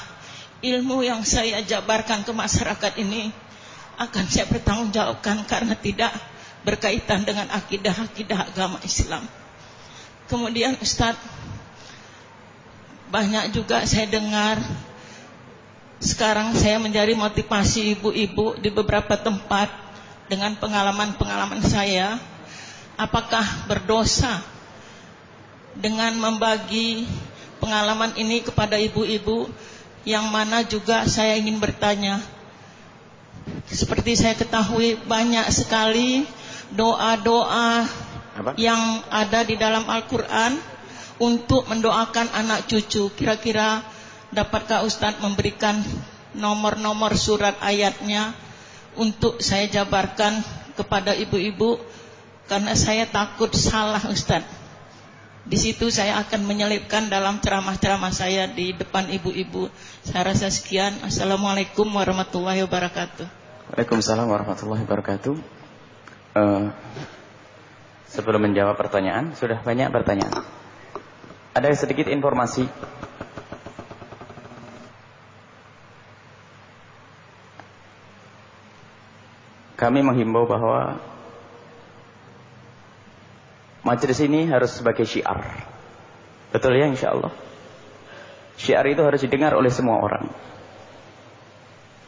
ilmu yang saya jabarkan ke masyarakat ini akan saya pertanggungjawabkan karena tidak berkaitan dengan akidah-akidah agama Islam? Kemudian Ustaz, banyak juga saya dengar sekarang saya menjadi motivasi ibu-ibu di beberapa tempat dengan pengalaman-pengalaman saya. Apakah berdosa dengan membagi pengalaman ini kepada ibu-ibu? Yang mana juga saya ingin bertanya, seperti saya ketahui banyak sekali doa-doa yang ada di dalam Al-Quran untuk mendoakan anak cucu. Kira-kira dapatkah Ustadz memberikan nomor-nomor surat ayatnya untuk saya jabarkan kepada ibu-ibu? Karena saya takut salah Ustadz. Di situ saya akan menyelipkan dalam ceramah-ceramah saya di depan ibu-ibu. Saya rasa sekian. Assalamualaikum warahmatullahi wabarakatuh. Waalaikumsalam warahmatullahi wabarakatuh. Sebelum menjawab pertanyaan, sudah banyak pertanyaan. Ada sedikit informasi. Kami menghimbau bahwa majelis ini harus sebagai syiar. Betul ya, insya Allah. Syiar itu harus didengar oleh semua orang.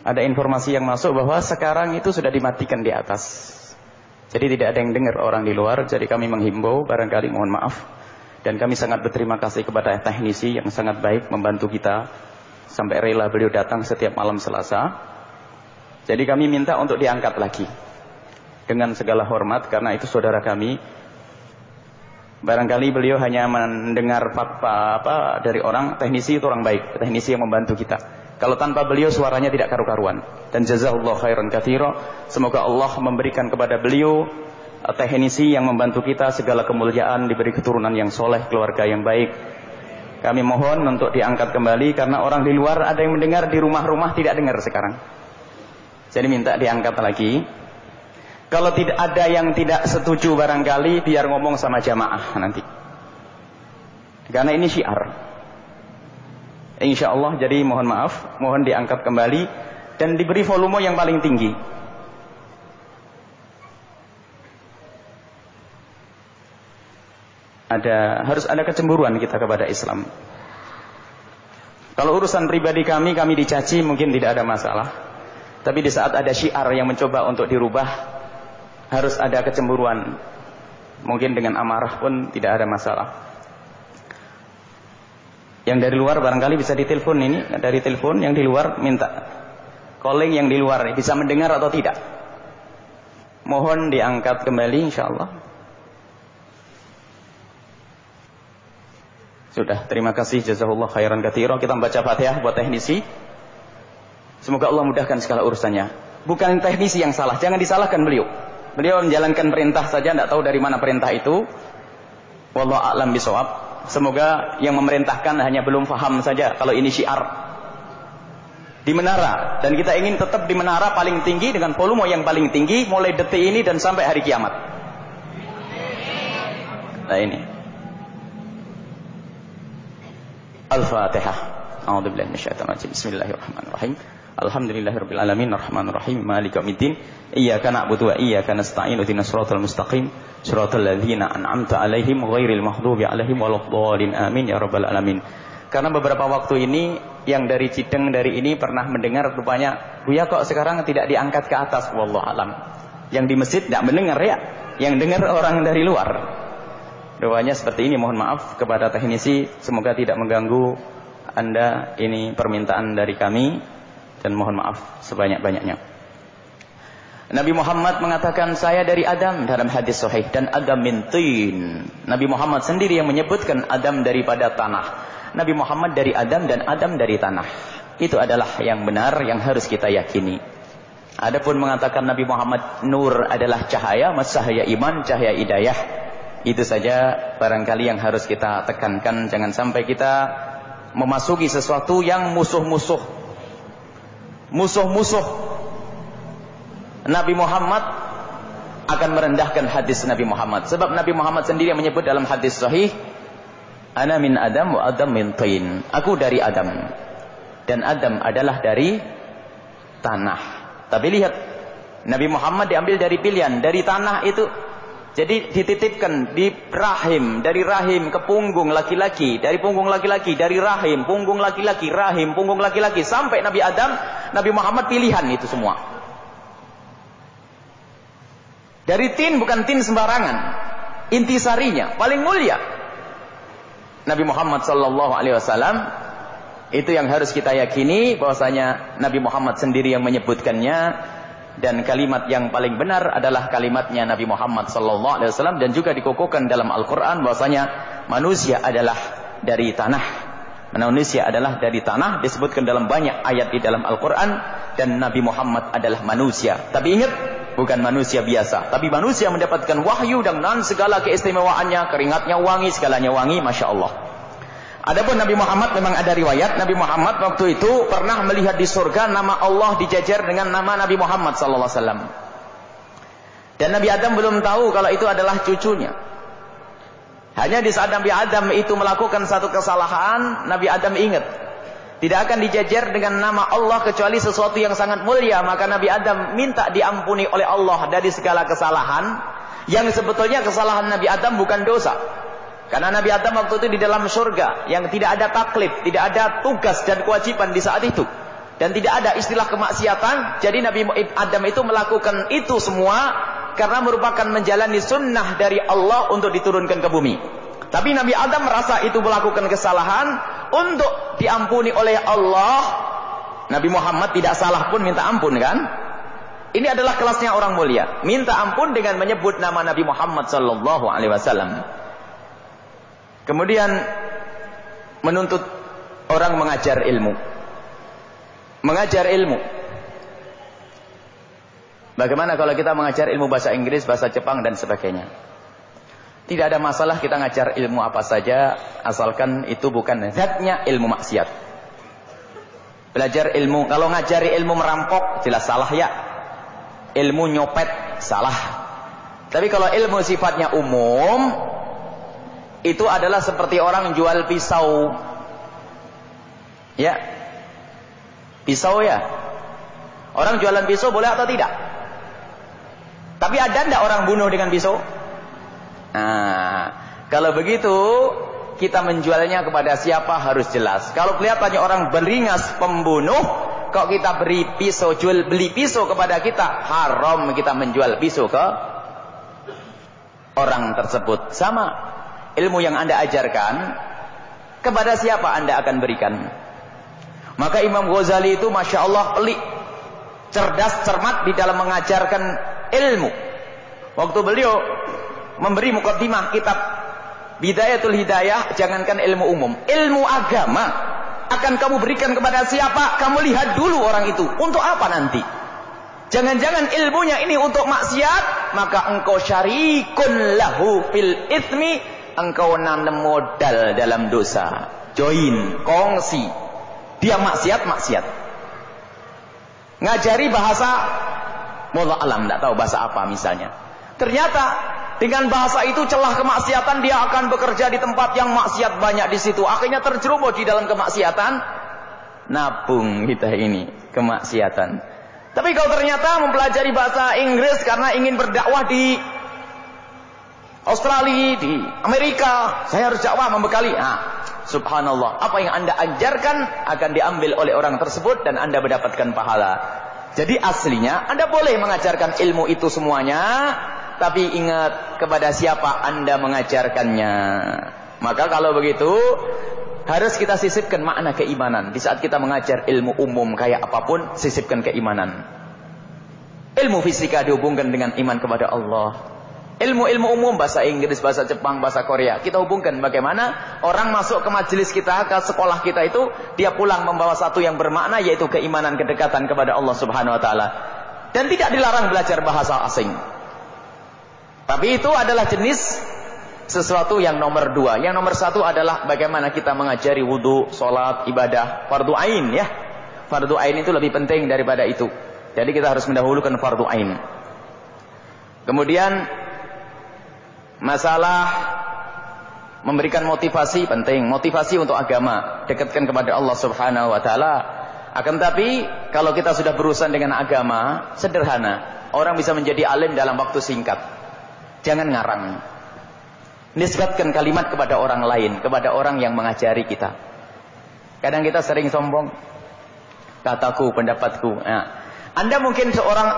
Ada informasi yang masuk bahwa sekarang itu sudah dimatikan di atas. Jadi tidak ada yang dengar orang di luar. Jadi kami menghimbau, barangkali mohon maaf. Dan kami sangat berterima kasih kepada teknisi yang sangat baik membantu kita. Sampai rela beliau datang setiap malam Selasa. Jadi kami minta untuk diangkat lagi. Dengan segala hormat, karena itu saudara kami. Barangkali beliau hanya mendengar apa dari orang, teknisi itu orang baik, teknisi yang membantu kita. Kalau tanpa beliau suaranya tidak karu-karuan. Dan jazakallahu khairan katsira. Semoga Allah memberikan kepada beliau teknisi yang membantu kita segala kemuliaan, diberi keturunan yang soleh, keluarga yang baik. Kami mohon untuk diangkat kembali karena orang di luar ada yang mendengar, di rumah-rumah tidak dengar sekarang. Jadi minta diangkat lagi. Kalau tidak ada yang tidak setuju barangkali biar ngomong sama jamaah nanti. Karena ini syiar. Insya Allah, jadi mohon maaf, mohon diangkat kembali dan diberi volume yang paling tinggi. Harus ada kecemburuan kita kepada Islam. Kalau urusan pribadi kami dicaci mungkin tidak ada masalah. Tapi di saat ada syiar yang mencoba untuk dirubah, harus ada kecemburuan. Mungkin dengan amarah pun tidak ada masalah. Yang dari luar barangkali bisa ditelepon ini. Dari telepon yang di luar minta calling yang di luar bisa mendengar atau tidak. Mohon diangkat kembali insyaAllah. Sudah, terima kasih. Jazakallahu khairan katsira. Kita membaca Fatihah buat teknisi. Semoga Allah mudahkan segala urusannya. Bukan teknisi yang salah, jangan disalahkan beliau. Beliau menjalankan perintah saja, tidak tahu dari mana perintah itu. Wallahu a'lam bishawab. Semoga yang memerintahkan hanya belum paham saja kalau ini syiar. Di menara, dan kita ingin tetap di menara paling tinggi dengan volume yang paling tinggi mulai detik ini dan sampai hari kiamat. Nah ini. Al-Fatihah. A'udzubillahi minasyaitonir rajim. Bismillahirrahmanirrahim. Alhamdulillahirabbil alamin arrahmanir rahim maliki yaumiddin iyyaka na'budu wa iyyaka nasta'in ihdinas siratal mustaqim siratal ladzina an'amta 'alaihim ghairil maghdubi 'alaihim waladdallin amin ya rabbal alamin. Karena beberapa waktu ini yang dari Cideng dari ini pernah mendengar rupanya Buya kok sekarang tidak diangkat ke atas, wallahu alam. Yang di masjid tidak mendengar ya, yang dengar orang dari luar. Rupanya seperti ini, mohon maaf kepada teknisi, semoga tidak mengganggu Anda. Ini permintaan dari kami. Dan mohon maaf sebanyak-banyaknya. Nabi Muhammad mengatakan saya dari Adam dalam hadis sahih. Dan Adam min tin. Nabi Muhammad sendiri yang menyebutkan Adam daripada tanah. Nabi Muhammad dari Adam dan Adam dari tanah. Itu adalah yang benar yang harus kita yakini. Adapun mengatakan Nabi Muhammad nur adalah cahaya, cahaya iman, cahaya hidayah. Itu saja barangkali yang harus kita tekankan. Jangan sampai kita memasuki sesuatu yang musuh-musuh Nabi Muhammad akan merendahkan hadis Nabi Muhammad. Sebab Nabi Muhammad sendiri yang menyebut dalam hadis sahih, ana min Adam wa Adam min tin. Aku dari Adam dan Adam adalah dari tanah. Tapi lihat, Nabi Muhammad diambil dari pilihan, dari tanah itu. Jadi dititipkan di rahim, dari rahim ke punggung laki-laki, dari punggung laki-laki, dari rahim, punggung laki-laki, rahim, punggung laki-laki, sampai Nabi Adam, Nabi Muhammad pilihan itu semua. Dari tin, bukan tin sembarangan, intisarinya paling mulia. Nabi Muhammad sallallahu alaihi wasallam, itu yang harus kita yakini, bahwasanya Nabi Muhammad sendiri yang menyebutkannya. Dan kalimat yang paling benar adalah kalimatnya Nabi Muhammad sallallahu alaihi wasallam, dan juga dikukuhkan dalam Al-Qur'an bahwasanya manusia adalah dari tanah. Manusia adalah dari tanah, disebutkan dalam banyak ayat di dalam Al-Qur'an, dan Nabi Muhammad adalah manusia. Tapi ingat, bukan manusia biasa, tapi manusia mendapatkan wahyu dengan segala keistimewaannya, keringatnya wangi, segalanya wangi, Masya Allah. Adapun Nabi Muhammad, memang ada riwayat Nabi Muhammad waktu itu pernah melihat di surga nama Allah dijajar dengan nama Nabi Muhammad sallallahu alaihi wasallam. Dan Nabi Adam belum tahu kalau itu adalah cucunya. Hanya di saat Nabi Adam itu melakukan satu kesalahan, Nabi Adam ingat tidak akan dijajar dengan nama Allah kecuali sesuatu yang sangat mulia. Maka Nabi Adam minta diampuni oleh Allah dari segala kesalahan, yang sebetulnya kesalahan Nabi Adam bukan dosa. Karena Nabi Adam waktu itu di dalam surga yang tidak ada taklif, tidak ada tugas dan kewajiban di saat itu, dan tidak ada istilah kemaksiatan. Jadi Nabi Adam itu melakukan itu semua karena merupakan menjalani sunnah dari Allah untuk diturunkan ke bumi. Tapi Nabi Adam merasa itu melakukan kesalahan untuk diampuni oleh Allah. Nabi Muhammad tidak salah pun minta ampun, kan? Ini adalah kelasnya orang mulia, minta ampun dengan menyebut nama Nabi Muhammad sallallahu alaihi wasallam. Kemudian menuntut orang mengajar ilmu. Mengajar ilmu. Bagaimana kalau kita mengajar ilmu bahasa Inggris, bahasa Jepang dan sebagainya? Tidak ada masalah kita ngajar ilmu apa saja, asalkan itu bukan zatnya ilmu maksiat. Belajar ilmu, kalau ngajari ilmu merampok, jelas salah ya. Ilmu nyopet, salah. Tapi kalau ilmu sifatnya umum, itu adalah seperti orang jual pisau. Ya. Pisau ya. Orang jualan pisau boleh atau tidak? Tapi ada enggak orang bunuh dengan pisau? Nah, kalau begitu kita menjualnya kepada siapa harus jelas. Kalau kelihatannya orang beringas pembunuh, kok kita beri pisau, beli pisau kepada kita, haram kita menjual pisau ke orang tersebut. Sama. Ilmu yang Anda ajarkan, kepada siapa Anda akan berikan? Maka Imam Ghazali itu Masya Allah pelik, cerdas, cermat di dalam mengajarkan ilmu. Waktu beliau memberi mukaddimah kitab Bidayatul Hidayah, jangankan ilmu umum, ilmu agama akan kamu berikan kepada siapa? Kamu lihat dulu orang itu, untuk apa nanti? Jangan-jangan ilmunya ini untuk maksiat, maka engkau syarikun lahu fil itsmi, engkau nanam modal dalam dosa, join, kongsi. Dia maksiat. Ngajari bahasa, wallah alam, tidak tahu bahasa apa misalnya. Ternyata dengan bahasa itu celah kemaksiatan, dia akan bekerja di tempat yang maksiat banyak di situ. Akhirnya terjerumus di dalam kemaksiatan. Nabung kita ini kemaksiatan. Tapi kalau ternyata mempelajari bahasa Inggris karena ingin berdakwah di Australia, di Amerika, saya harus dakwah membekali. Subhanallah, apa yang Anda ajarkan akan diambil oleh orang tersebut dan Anda mendapatkan pahala. Jadi aslinya Anda boleh mengajarkan ilmu itu semuanya, tapi ingat kepada siapa Anda mengajarkannya. Maka kalau begitu harus kita sisipkan makna keimanan. Di saat kita mengajar ilmu umum kayak apapun, sisipkan keimanan. Ilmu fisika dihubungkan dengan iman kepada Allah. Ilmu-ilmu umum, bahasa Inggris, bahasa Jepang, bahasa Korea, kita hubungkan bagaimana orang masuk ke majelis kita, ke sekolah kita itu, dia pulang membawa satu yang bermakna, yaitu keimanan, kedekatan kepada Allah Subhanahu wa Ta'ala. Dan tidak dilarang belajar bahasa asing. Tapi itu adalah jenis sesuatu yang nomor dua. Yang nomor satu adalah bagaimana kita mengajari wudu, sholat, ibadah, fardu ain ya. Fardu ain itu lebih penting daripada itu. Jadi kita harus mendahulukan fardu ain. Kemudian masalah memberikan motivasi penting, motivasi untuk agama, dekatkan kepada Allah Subhanahu wa taala. Akan tapi kalau kita sudah berurusan dengan agama, sederhana. Orang bisa menjadi alim dalam waktu singkat. Jangan ngarang. Nisbatkan kalimat kepada orang lain, kepada orang yang mengajari kita. Kadang kita sering sombong. Kataku, pendapatku. Nah, Anda mungkin seorang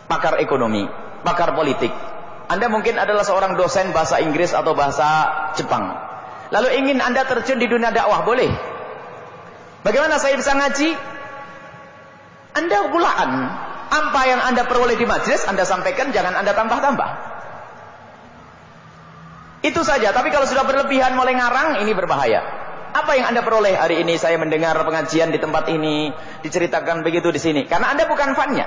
pakar ekonomi, pakar politik. Anda mungkin adalah seorang dosen bahasa Inggris atau bahasa Jepang. Lalu ingin Anda terjun di dunia dakwah, boleh. Bagaimana saya bisa ngaji? Anda pulaan. Apa yang Anda peroleh di majelis, Anda sampaikan, jangan Anda tambah-tambah. Itu saja. Tapi kalau sudah berlebihan mulai ngarang, ini berbahaya. Apa yang Anda peroleh hari ini? Saya mendengar pengajian di tempat ini, diceritakan begitu di sini. Karena Anda bukan fannya.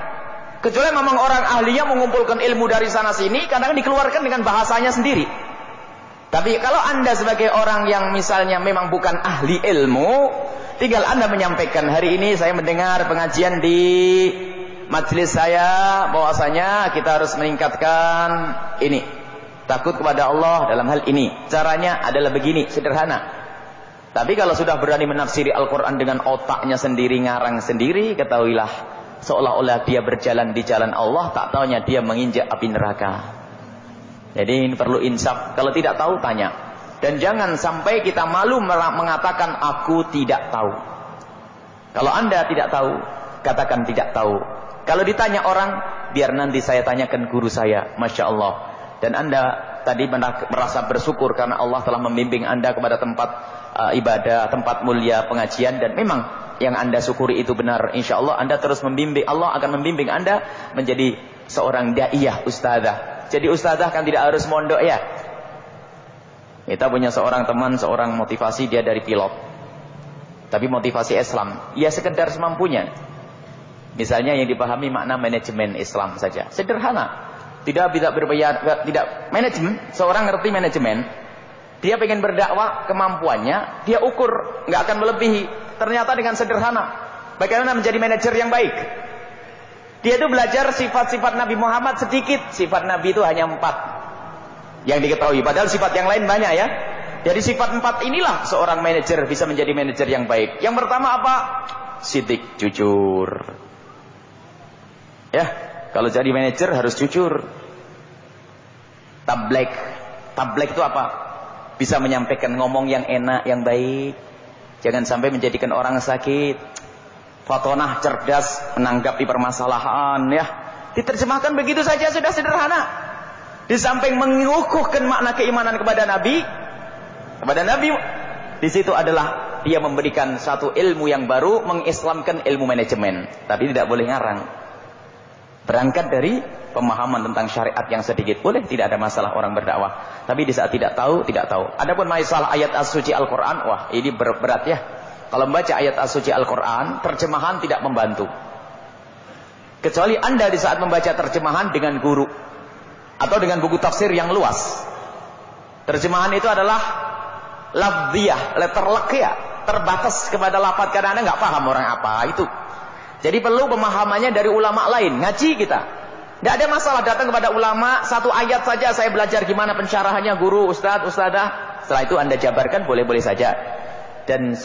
Kecuali memang orang ahlinya mengumpulkan ilmu dari sana sini, kadang dikeluarkan dengan bahasanya sendiri. Tapi kalau Anda sebagai orang yang misalnya memang bukan ahli ilmu, tinggal Anda menyampaikan, hari ini saya mendengar pengajian di majelis saya, bahwasanya kita harus meningkatkan ini. Takut kepada Allah dalam hal ini. Caranya adalah begini, sederhana. Tapi kalau sudah berani menafsiri Al-Quran dengan otaknya sendiri, ngarang sendiri, ketahuilah seolah-olah dia berjalan di jalan Allah, tak taunya dia menginjak api neraka. Jadi ini perlu insaf. Kalau tidak tahu, tanya. Dan jangan sampai kita malu mengatakan aku tidak tahu. Kalau Anda tidak tahu, katakan tidak tahu. Kalau ditanya orang, biar nanti saya tanyakan guru saya. Masya Allah. Dan Anda tadi merasa bersyukur karena Allah telah membimbing Anda kepada tempat ibadah, tempat mulia, pengajian. Dan memang yang Anda syukuri itu benar. Insya Allah Anda terus membimbing. Allah akan membimbing Anda menjadi seorang da'iyah, ustadzah. Jadi ustadzah kan tidak harus mondok ya. Kita punya seorang teman, seorang motivasi, dia dari pilot. Tapi motivasi Islam. Ya sekedar semampunya. Misalnya yang dipahami makna manajemen Islam saja. Sederhana. Tidak berbayar, tidak manajemen. Seorang ngerti manajemen. Dia pengen berdakwah, kemampuannya dia ukur, nggak akan melebihi. Ternyata dengan sederhana, bagaimana menjadi manajer yang baik. Dia itu belajar sifat-sifat Nabi Muhammad sedikit. Sifat Nabi itu hanya 4 yang diketahui, padahal sifat yang lain banyak ya. Jadi sifat 4 inilah seorang manajer bisa menjadi manajer yang baik. Yang pertama apa? Sidik, jujur. Ya, kalau jadi manajer harus jujur. Tablek itu apa? Bisa menyampaikan ngomong yang enak, yang baik. Jangan sampai menjadikan orang sakit. Fatonah, cerdas, menanggapi permasalahan ya. Diterjemahkan begitu saja sudah sederhana. Di samping mengukuhkan makna keimanan kepada Nabi, di situ adalah dia memberikan satu ilmu yang baru, mengislamkan ilmu manajemen. Tapi tidak boleh ngarang. Berangkat dari pemahaman tentang syariat yang sedikit, boleh, tidak ada masalah orang berdakwah. Tapi di saat tidak tahu, tidak tahu. Adapun masalah ayat as-suci Al-Quran, wah ini berat ya. Kalau membaca ayat as-suci Al-Quran, terjemahan tidak membantu. Kecuali Anda di saat membaca terjemahan dengan guru. Atau dengan buku tafsir yang luas. Terjemahan itu adalah lafziyah, letterlek, terbatas kepada lafaz, karena Anda nggak paham orang apa itu. Jadi perlu pemahamannya dari ulama lain. Ngaji kita. Tidak ada masalah datang kepada ulama, satu ayat saja saya belajar gimana pensyarahannya, guru, ustadz, ustadzah. Setelah itu Anda jabarkan, boleh-boleh saja. Dan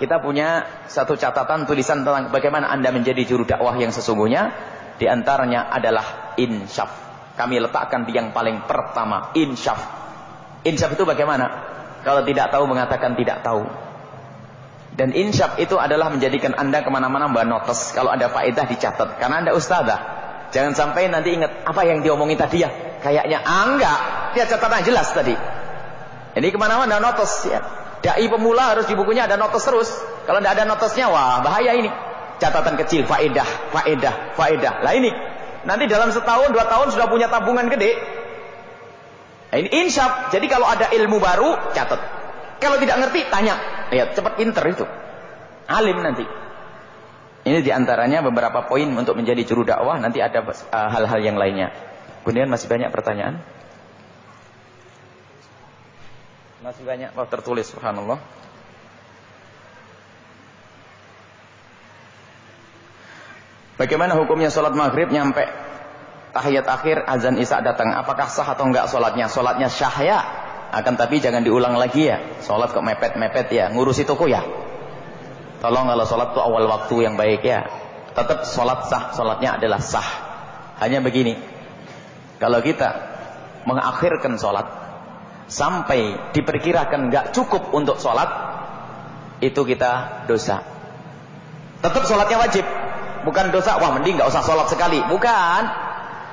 kita punya satu catatan tulisan tentang bagaimana Anda menjadi juru dakwah yang sesungguhnya. Di antaranya adalah insyaf. Kami letakkan di yang paling pertama, insyaf. Insyaf itu bagaimana? Kalau tidak tahu mengatakan tidak tahu. Dan insyaf itu adalah menjadikan Anda kemana-mana mbak notes. Kalau ada faedah dicatat. Karena Anda ustadzah. Jangan sampai nanti ingat apa yang diomongin tadi ya. Kayaknya enggak. Dia catatan jelas tadi. Jadi kemana-mana notes ya. Dai pemula harus di bukunya ada notes terus. Kalau tidak ada notesnya, wah bahaya ini. Catatan kecil, faedah. Lah ini nanti dalam setahun, 2 tahun sudah punya tabungan gede. Nah, ini insyaf. Jadi kalau ada ilmu baru, catat. Kalau tidak ngerti, tanya. Lihat, cepat pinter itu. Alim nanti. Ini diantaranya beberapa poin untuk menjadi juru dakwah. Nanti ada hal-hal yang lainnya. Kemudian masih banyak pertanyaan. Masih banyak. Tertulis, subhanallah. Bagaimana hukumnya sholat maghrib nyampe tahiyat akhir azan isya datang, apakah sah atau enggak sholatnya? Sholatnya syah ya, akan tapi jangan diulang lagi ya. Sholat kok mepet-mepet ya, ngurusi toko ya. Tolong kalau sholat itu awal waktu yang baik ya. Tetap sholat sah, sholatnya adalah sah. Hanya begini, kalau kita mengakhirkan sholat sampai diperkirakan enggak cukup untuk sholat, itu kita dosa. Tetap sholatnya wajib, bukan dosa. Wah mending enggak usah sholat sekali, bukan.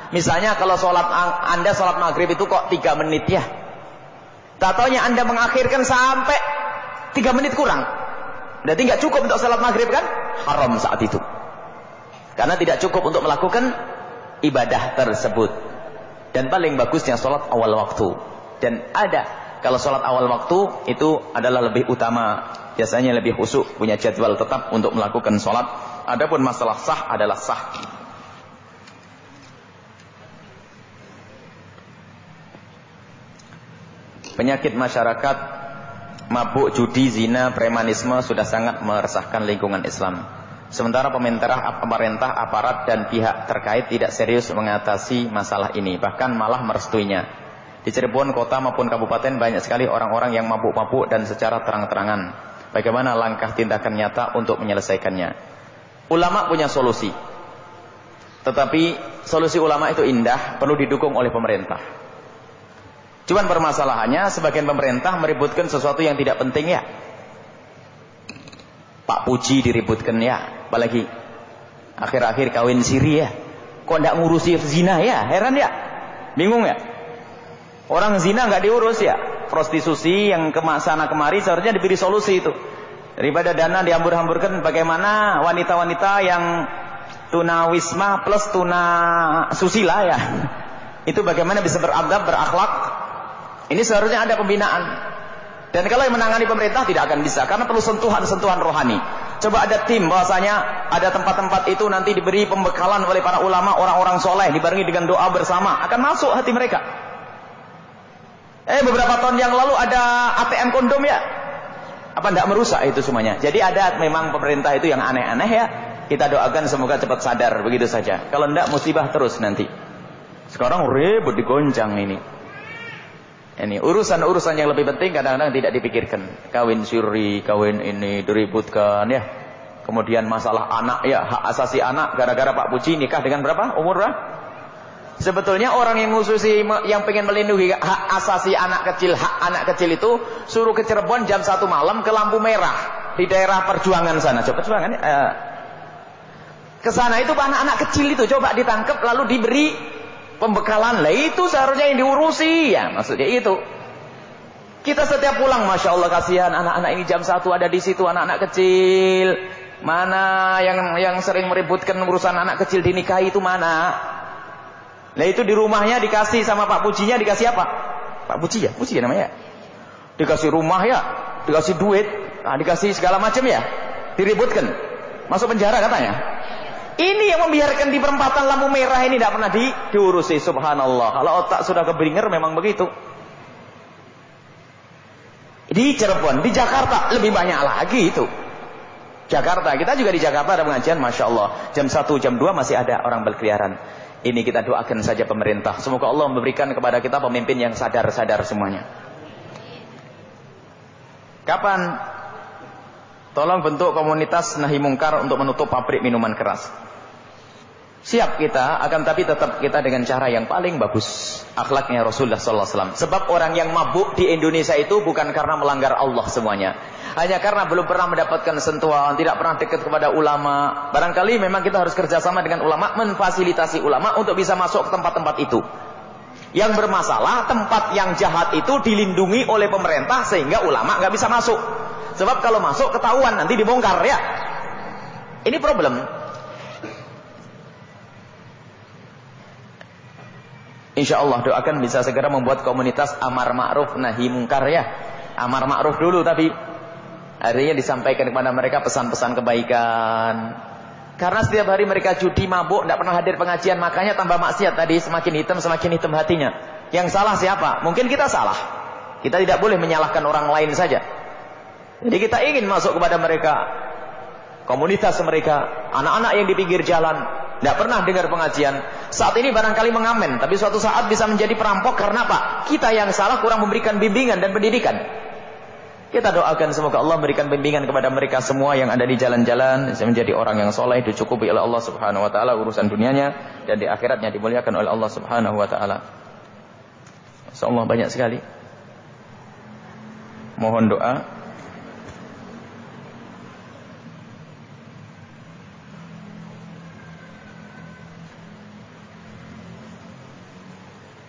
Misalnya kalau sholat Anda sholat maghrib itu kok 3 menit ya, tatonya Anda mengakhirkan sampai 3 menit kurang, berarti nggak cukup untuk sholat maghrib kan? Haram saat itu, karena tidak cukup untuk melakukan ibadah tersebut. Dan paling bagusnya sholat awal waktu. Dan ada kalau sholat awal waktu itu adalah lebih utama, biasanya lebih khusyuk, punya jadwal tetap untuk melakukan sholat. Adapun masalah sah adalah sah. Penyakit masyarakat mabuk, judi, zina, premanisme sudah sangat meresahkan lingkungan Islam. Sementara pemerintah, aparat dan pihak terkait tidak serius mengatasi masalah ini, bahkan malah merestuinya. Di Cirebon kota maupun kabupaten banyak sekali orang-orang yang mabuk-mabuk dan secara terang-terangan. Bagaimana langkah tindakan nyata untuk menyelesaikannya? Ulama punya solusi. Tetapi solusi ulama itu indah, perlu didukung oleh pemerintah. Cuman permasalahannya sebagian pemerintah meributkan sesuatu yang tidak penting ya. Pak Puji diributkan ya, apalagi akhir-akhir kawin siri ya. Kok enggak ngurusi zina ya? Heran ya? Bingung ya? Orang zina enggak diurus ya. Prostitusi yang sana kemari seharusnya diberi solusi itu. Daripada dana dihambur-hamburkan, bagaimana wanita-wanita yang tunawisma plus tuna susila ya. Itu bagaimana bisa beradab, berakhlak. Ini seharusnya ada pembinaan. Dan kalau yang menangani pemerintah tidak akan bisa, karena perlu sentuhan-sentuhan rohani. Coba ada tim, bahwasanya ada tempat-tempat itu nanti diberi pembekalan oleh para ulama, orang-orang soleh, dibarengi dengan doa bersama, akan masuk hati mereka. Beberapa tahun yang lalu ada ATM kondom ya. Apa tidak merusak itu semuanya? Jadi ada memang pemerintah itu yang aneh-aneh ya. Kita doakan semoga cepat sadar, begitu saja. Kalau tidak musibah terus nanti. Sekarang ribut digoncang ini. Ini urusan-urusan yang lebih penting kadang-kadang tidak dipikirkan. Kawin siri, kawin ini diributkan ya. Kemudian masalah anak ya, hak asasi anak. Gara-gara Pak Puji nikah dengan berapa? Umur berapa? Sebetulnya orang yang khususi, yang pengen melindungi hak asasi anak kecil, hak anak kecil itu suruh ke Cirebon jam 1 malam ke lampu merah di daerah Perjuangan sana. Coba Perjuangan ke sana itu anak-anak kecil itu coba ditangkap lalu diberi pembekalan. Lah itu seharusnya yang diurusi ya, maksudnya itu. Kita setiap pulang, Masya Allah kasihan anak-anak ini jam 1 ada di situ, anak-anak kecil. Mana yang sering meributkan urusan anak kecil dinikahi itu mana? Nah itu di rumahnya dikasih sama Pak Pujinya, dikasih apa? Pak Puji ya? Puji ya namanya? Dikasih rumah ya, dikasih duit, nah, dikasih segala macam ya, diributkan, masuk penjara katanya. Ini yang membiarkan di perempatan lampu merah ini tidak pernah diurusi. Subhanallah. Kalau otak sudah keblinger memang begitu. Di Cirebon, di Jakarta lebih banyak lagi itu. Jakarta, kita juga di Jakarta ada pengajian, Masya Allah. Jam 1, jam 2 masih ada orang berkeliaran. Ini kita doakan saja pemerintah. Semoga Allah memberikan kepada kita pemimpin yang sadar-sadar semuanya. Kapan? Tolong bentuk komunitas nahi mungkar untuk menutup pabrik minuman keras. Siap kita, akan tapi tetap kita dengan cara yang paling bagus. Akhlaknya Rasulullah SAW. Sebab orang yang mabuk di Indonesia itu bukan karena melanggar Allah semuanya. Hanya karena belum pernah mendapatkan sentuhan, tidak pernah dekat kepada ulama. Barangkali memang kita harus kerjasama dengan ulama, memfasilitasi ulama untuk bisa masuk ke tempat-tempat itu. Yang bermasalah, tempat yang jahat itu dilindungi oleh pemerintah sehingga ulama nggak bisa masuk. Sebab kalau masuk ketahuan nanti dibongkar ya. Ini problem. Insya Allah doakan bisa segera membuat komunitas amar ma'ruf nahi mungkar ya. Amar ma'ruf dulu tapi artinya disampaikan kepada mereka pesan-pesan kebaikan. Karena setiap hari mereka judi, mabuk, tidak pernah hadir pengajian, makanya tambah maksiat tadi, semakin hitam hatinya. Yang salah siapa? Mungkin kita salah. Kita tidak boleh menyalahkan orang lain saja. Jadi kita ingin masuk kepada mereka, komunitas mereka, anak-anak yang di pinggir jalan, Tidak pernah dengar pengajian. Saat ini barangkali mengamen, tapi suatu saat bisa menjadi perampok. Karena apa? Kita yang salah kurang memberikan bimbingan dan pendidikan. Kita doakan semoga Allah memberikan bimbingan kepada mereka semua yang ada di jalan-jalan, bisa menjadi orang yang soleh, dicukupi oleh Allah Subhanahu wa taala urusan dunianya, dan di akhiratnya dimuliakan oleh Allah Subhanahu wa taala. Insyaallah banyak sekali. Mohon doa.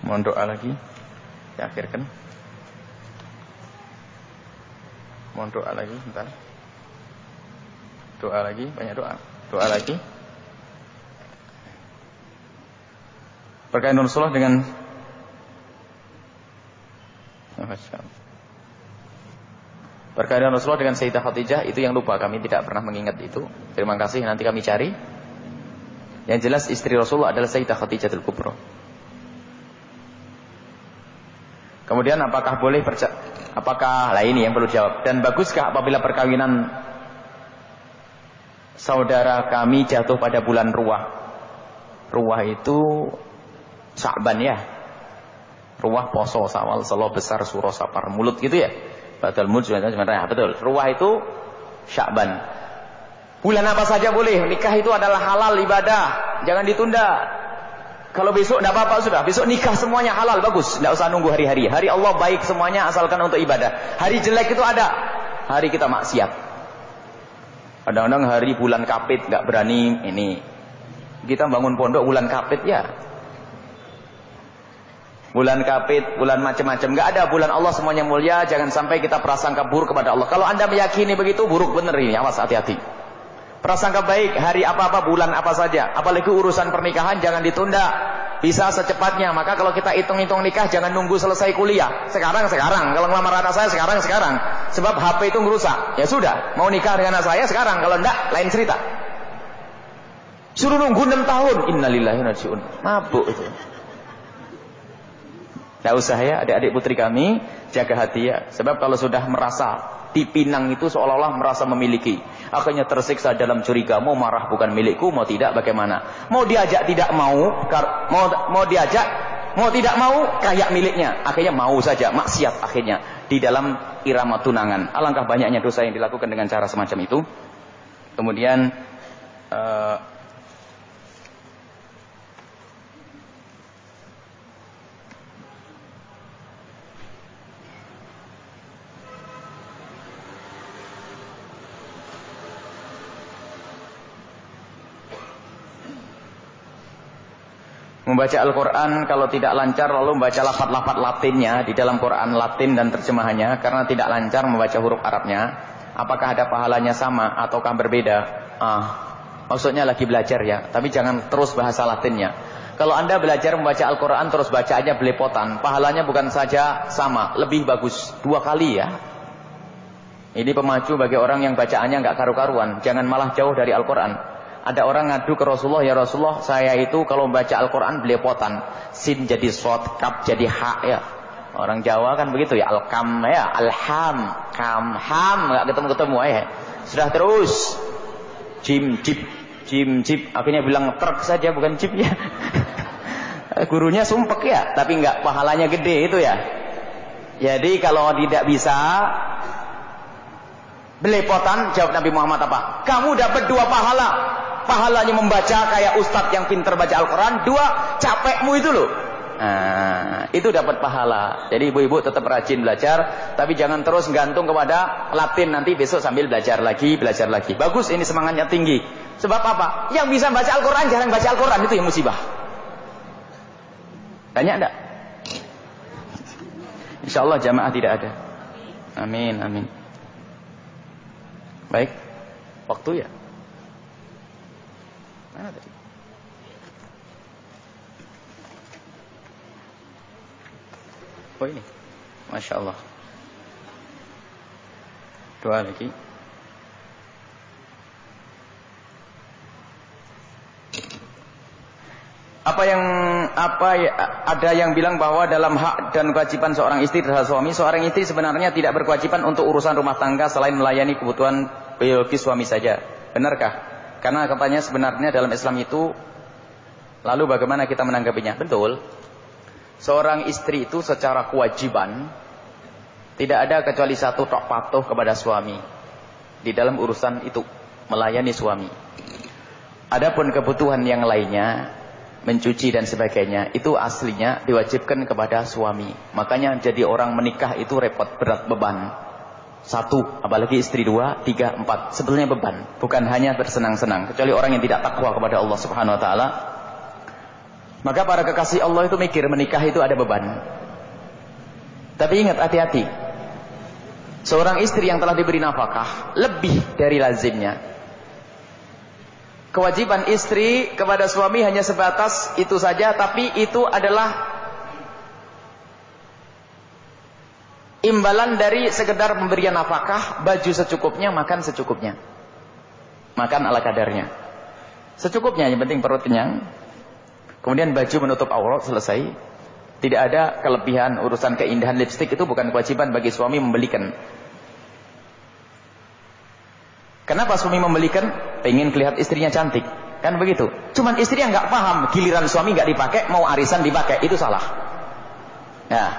Mohon doa lagi. Diakhirkan. Mohon doa lagi, bentar. Doa lagi, banyak doa. Doa lagi. Berkaitan Rasulullah dengan berkaitan Rasulullah dengan Sayyidah Khadijah, itu yang lupa, kami tidak pernah mengingat itu. Terima kasih, nanti kami cari. Yang jelas istri Rasulullah adalah Sayyidah Khadijatul Kubra. Kemudian apakah boleh lah ini yang perlu jawab. Dan baguskah apabila perkawinan saudara kami jatuh pada bulan Ruwah? Ruwah itu Sya'ban ya. Ruwah poso, Sawal, Selo, Besar, Suro, Sapar, Mulut gitu ya. Badal Mud sebenarnya betul. Ruwah itu Sya'ban. Bulan apa saja boleh. Nikah itu adalah halal ibadah. Jangan ditunda. Kalau besok tidak apa-apa sudah. Besok nikah semuanya halal, bagus. Tidak usah nunggu hari-hari. Hari Allah baik semuanya asalkan untuk ibadah. Hari jelek itu ada. Hari kita maksiat. Kadang-kadang hari bulan Kapit nggak berani ini. Kita bangun pondok bulan Kapit ya. Bulan Kapit, bulan macam-macam. Nggak ada, bulan Allah semuanya mulia. Jangan sampai kita prasangka buruk kepada Allah. Kalau Anda meyakini begitu, buruk bener ini. Awas, hati-hati. Prasangka baik, hari apa-apa, bulan apa saja. Apalagi urusan pernikahan jangan ditunda. Bisa secepatnya. Maka kalau kita hitung-hitung nikah, jangan nunggu selesai kuliah. Sekarang. Kalau ngelamar anak saya, sekarang. Sebab HP itu ngerusak. Ya sudah, mau nikah dengan anak saya sekarang. Kalau enggak, lain cerita. Suruh nunggu 6 tahun. Innalillahi wa inna ilaihi raji'un. Mabuk itu. Tidak usah ya, adik-adik putri kami, jaga hati ya. Sebab kalau sudah merasa dipinang itu seolah-olah merasa memiliki. Akhirnya tersiksa dalam curiga, mau marah bukan milikku, mau tidak bagaimana. Mau diajak tidak mau, mau diajak, mau tidak mau kayak miliknya. Akhirnya mau saja, maksiat akhirnya di dalam irama tunangan. Alangkah banyaknya dosa yang dilakukan dengan cara semacam itu. Kemudian membaca Al-Quran kalau tidak lancar lalu membaca lafaz-lafaz Latinnya di dalam Quran Latin dan terjemahannya karena tidak lancar membaca huruf Arabnya, apakah ada pahalanya sama ataukah berbeda? Maksudnya lagi belajar ya, tapi jangan terus bahasa Latinnya. Kalau Anda belajar membaca Al-Quran terus bacaannya belepotan, pahalanya bukan saja sama, lebih bagus 2 kali ya. Ini pemacu bagi orang yang bacaannya nggak karu-karuan, jangan malah jauh dari Al-Quran. Ada orang ngadu ke Rasulullah, ya Rasulullah, saya itu kalau membaca Al-Quran belepotan. Sin jadi sod, kap jadi ha ya. Orang Jawa kan begitu ya, al-kam ya, al-ham, kam, ham, nggak ketemu-ketemu ya. Sudah terus, jim, jip, akhirnya bilang truk saja bukan jip ya. Gurunya sumpek ya, tapi nggak pahalanya gede itu ya. Jadi kalau tidak bisa belepotan, jawab Nabi Muhammad apa? Kamu dapat 2 pahala. Pahalanya membaca kayak ustadz yang pintar baca Al-Quran. 2, capekmu itu loh. Itu dapat pahala. Jadi ibu-ibu tetap rajin belajar, tapi jangan terus gantung kepada Latin. Nanti besok sambil belajar lagi. Bagus, ini semangatnya tinggi. Sebab apa? Yang bisa baca Al-Quran jarang baca Al-Quran, itu yang musibah. Banyak enggak? Insya Allah jamaah tidak ada. Amin. Baik, waktu ya. Mana tadi? Oh ini, Masya Allah. Doa lagi. Ada yang bilang bahwa dalam hak dan kewajiban seorang istri terhadap suami, seorang istri sebenarnya tidak berkewajiban untuk urusan rumah tangga selain melayani kebutuhan biologis suami saja. Benarkah? Karena katanya sebenarnya dalam Islam itu Lalu bagaimana kita menanggapinya? Betul. Seorang istri itu secara kewajiban tidak ada kecuali satu, tok patuh kepada suami di dalam urusan itu, melayani suami. Adapun kebutuhan yang lainnya, mencuci dan sebagainya, itu aslinya diwajibkan kepada suami. Makanya jadi orang menikah itu repot, berat, beban. Satu, apalagi istri, dua, tiga, empat, sebetulnya beban. Bukan hanya bersenang-senang, kecuali orang yang tidak takwa kepada Allah Subhanahu Wa Taala. Maka para kekasih Allah itu mikir menikah itu ada beban. Tapi ingat, hati-hati. Seorang istri yang telah diberi nafkah lebih dari lazimnya. Kewajiban istri kepada suami hanya sebatas itu saja, tapi itu adalah imbalan dari sekedar pemberian nafkah, baju secukupnya, makan secukupnya. Makan ala kadarnya. Secukupnya, yang penting perut kenyang. Kemudian baju menutup aurat, selesai. Tidak ada kelebihan. Urusan keindahan lipstik itu bukan kewajiban bagi suami membelikan. Kenapa suami membelikan? Pengen kelihatan istrinya cantik, kan begitu. Cuman istri yang nggak paham, giliran suami nggak dipakai, mau arisan dipakai, itu salah. Nah,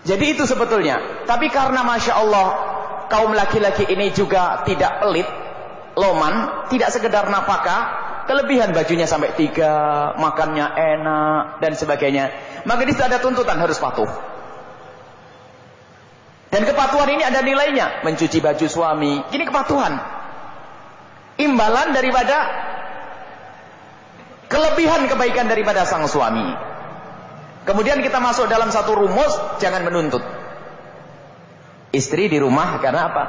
jadi itu sebetulnya. Tapi karena Masya Allah kaum laki-laki ini juga tidak pelit, loman, tidak sekedar nafkah, kelebihan bajunya sampai 3, makannya enak dan sebagainya, maka di situ ada tuntutan harus patuh. Dan kepatuhan ini ada nilainya. Mencuci baju suami, ini kepatuhan. Imbalan daripada kelebihan kebaikan daripada sang suami. Kemudian kita masuk dalam satu rumus, jangan menuntut. Istri di rumah karena apa?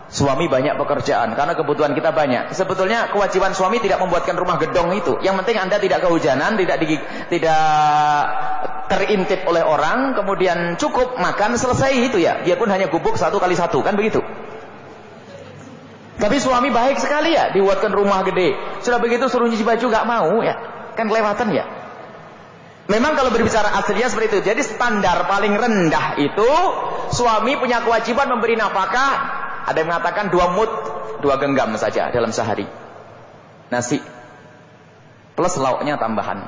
Suami banyak pekerjaan, karena kebutuhan kita banyak. Sebetulnya kewajiban suami tidak membuatkan rumah gedong itu. Yang penting Anda tidak kehujanan, tidak terintip oleh orang, kemudian cukup makan, selesai itu ya. Biarpun hanya gubuk 1 kali 1, kan begitu. Tapi suami baik sekali ya, dibuatkan rumah gede. Sudah begitu suruh nyuci baju gak mau ya, kan kelewatan ya. Memang kalau berbicara aslinya seperti itu. Jadi standar paling rendah itu suami punya kewajiban memberi nafkah. Ada yang mengatakan 2 mud, 2 genggam saja dalam sehari. Nasi plus lauknya tambahan.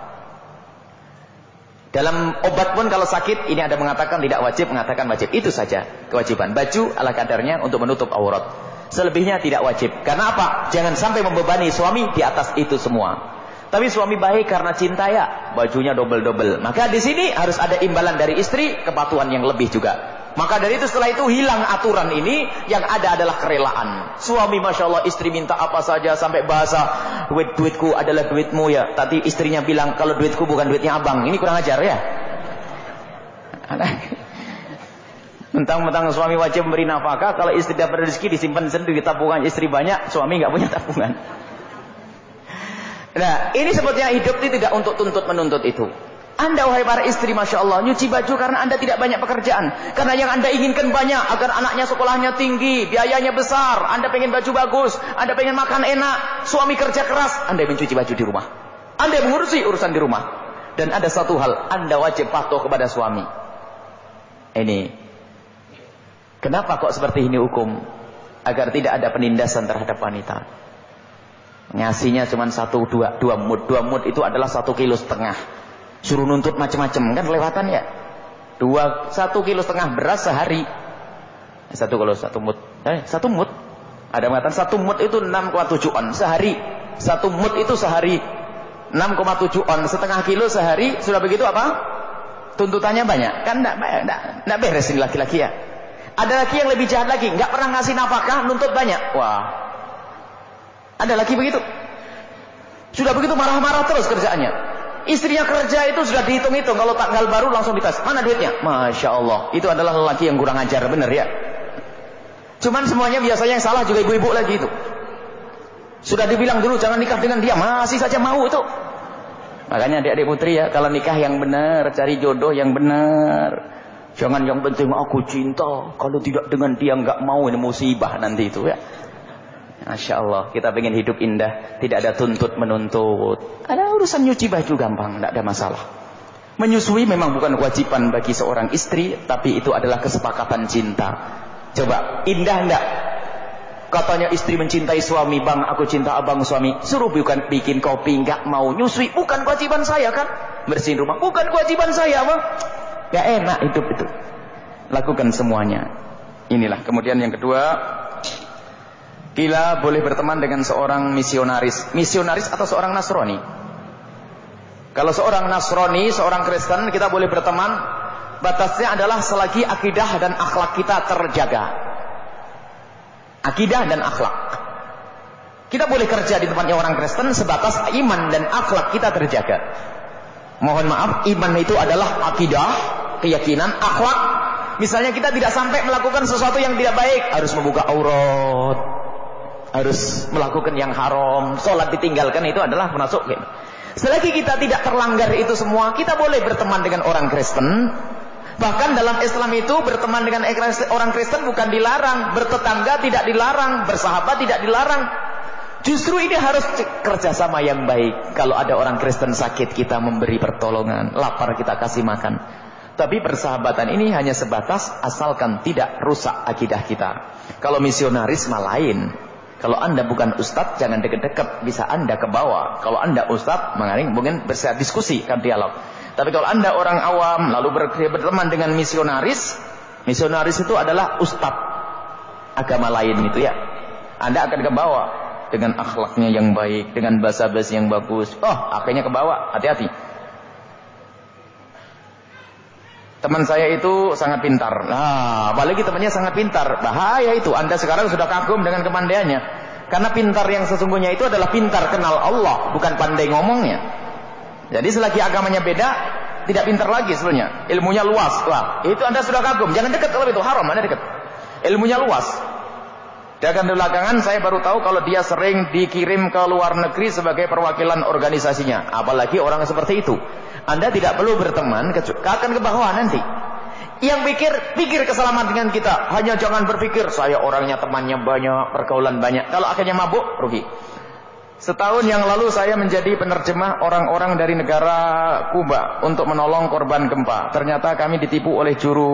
Dalam obat pun kalau sakit, ini ada mengatakan tidak wajib, mengatakan wajib. Itu saja kewajiban. Baju ala kadarnya untuk menutup aurat. Selebihnya tidak wajib. Karena apa? Jangan sampai membebani suami di atas itu semua. Tapi suami baik karena cinta ya, bajunya double-double. Maka di sini harus ada imbalan dari istri, kepatuhan yang lebih juga. Maka dari itu setelah itu hilang aturan ini, yang ada adalah kerelaan. Suami Masya Allah istri minta apa saja, sampai bahasa duitku adalah duitmu ya. Tadi istrinya bilang kalau duitku bukan duitnya abang. Ini kurang ajar ya. Mentang-mentang suami wajib memberi nafkah, kalau istri dapat rezeki disimpan sendiri, tabungan istri banyak, suami nggak punya tabungan. Nah, ini sebetulnya hidup itu tidak untuk tuntut menuntut itu. Anda wahai para istri Masya Allah nyuci baju karena Anda tidak banyak pekerjaan. Karena yang Anda inginkan banyak, agar anaknya sekolahnya tinggi, biayanya besar. Anda pengen baju bagus, Anda pengen makan enak. Suami kerja keras, Anda mencuci baju di rumah. Anda mengurusi urusan di rumah. Dan ada satu hal, Anda wajib patuh kepada suami. Ini kenapa kok seperti ini hukum? Agar tidak ada penindasan terhadap wanita. Ngasihnya cuma 1-2 mud. 2 mud itu adalah 1,5 kilo. Suruh nuntut macam-macam, kan kelewatan ya. 1,5 kilo beras sehari. 1 kilo 1 mud. 1 mud. Ada mengatakan 1 mud itu 6,7 on sehari. 1 mud itu sehari 6,7 on, setengah kilo sehari. Sudah begitu apa? Tuntutannya banyak. Kan enggak beres ini laki-laki ya. Ada laki yang lebih jahat lagi, enggak pernah ngasih nafkah, nuntut banyak. Wah. Ada laki begitu. Sudah begitu marah-marah terus kerjaannya. Istrinya kerja itu sudah dihitung-hitung, kalau tanggal baru langsung dites. Mana duitnya? Masya Allah. Itu adalah lelaki yang kurang ajar, benar ya. Cuman semuanya biasanya yang salah juga ibu-ibu lagi itu. Sudah dibilang dulu jangan nikah dengan dia, masih saja mau itu. Makanya adik-adik putri ya, kalau nikah yang benar, cari jodoh yang benar. Jangan yang penting aku cinta, kalau tidak dengan dia nggak mau, ini musibah nanti itu ya. Masya Allah, kita pengen hidup indah, tidak ada tuntut menuntut. Ada urusan nyuci baju gampang, tidak ada masalah. Menyusui memang bukan kewajiban bagi seorang istri, tapi itu adalah kesepakatan cinta. Coba, indah enggak? Katanya istri mencintai suami, bang aku cinta abang suami. Suruh bukan bikin kopi, nggak mau nyusui, bukan kewajiban saya kan. Bersihin rumah, bukan kewajiban saya bang. Gak enak hidup itu. Lakukan semuanya. Inilah. Kemudian yang kedua, kita boleh berteman dengan seorang misionaris. Misionaris atau seorang Nasrani. Kalau seorang Nasrani, seorang Kristen, kita boleh berteman. Batasnya adalah selagi akidah dan akhlak kita terjaga. Akidah dan akhlak. Kita boleh kerja di tempatnya orang Kristen sebatas iman dan akhlak kita terjaga. Mohon maaf, iman itu adalah akidah, keyakinan, akhlak. Misalnya kita tidak sampai melakukan sesuatu yang tidak baik, harus membuka aurat, harus melakukan yang haram, sholat ditinggalkan, itu adalah masuk. Selagi kita tidak terlanggar itu semua, kita boleh berteman dengan orang Kristen. Bahkan dalam Islam itu berteman dengan orang Kristen bukan dilarang, bertetangga tidak dilarang, bersahabat tidak dilarang. Justru ini harus kerjasama yang baik. Kalau ada orang Kristen sakit, kita memberi pertolongan, lapar kita kasih makan. Tapi persahabatan ini hanya sebatas asalkan tidak rusak akidah kita. Kalau misionaris mah lain. Kalau anda bukan ustadz, jangan deket-deket, bisa anda ke bawah. Kalau anda ustadz, mungkin bisa diskusi, kan dialog. Tapi kalau anda orang awam lalu berteman dengan misionaris, misionaris itu adalah ustadz agama lain gitu ya. Anda akan ke bawah dengan akhlaknya yang baik, dengan bahasa-bahasa yang bagus. Oh, akhirnya ke bawah, hati-hati. Teman saya itu sangat pintar. Nah, apalagi temannya sangat pintar, bahaya itu. Anda sekarang sudah kagum dengan kepandaiannya. Karena pintar yang sesungguhnya itu adalah pintar kenal Allah, bukan pandai ngomongnya. Jadi selagi agamanya beda, tidak pintar lagi sebenarnya. Ilmunya luas. Wah, itu anda sudah kagum. Jangan dekat kalau itu haram, anda dekat. Ilmunya luas. Dan belakangan saya baru tahu kalau dia sering dikirim ke luar negeri sebagai perwakilan organisasinya. Apalagi orang seperti itu. Anda tidak perlu berteman, akan ke bawah nanti. Yang pikir keselamatan dengan kita. Hanya jangan berpikir, saya orangnya temannya banyak, pergaulan banyak. Kalau akhirnya mabuk, rugi. Setahun yang lalu saya menjadi penerjemah orang-orang dari negara Kuba untuk menolong korban gempa. Ternyata kami ditipu oleh juru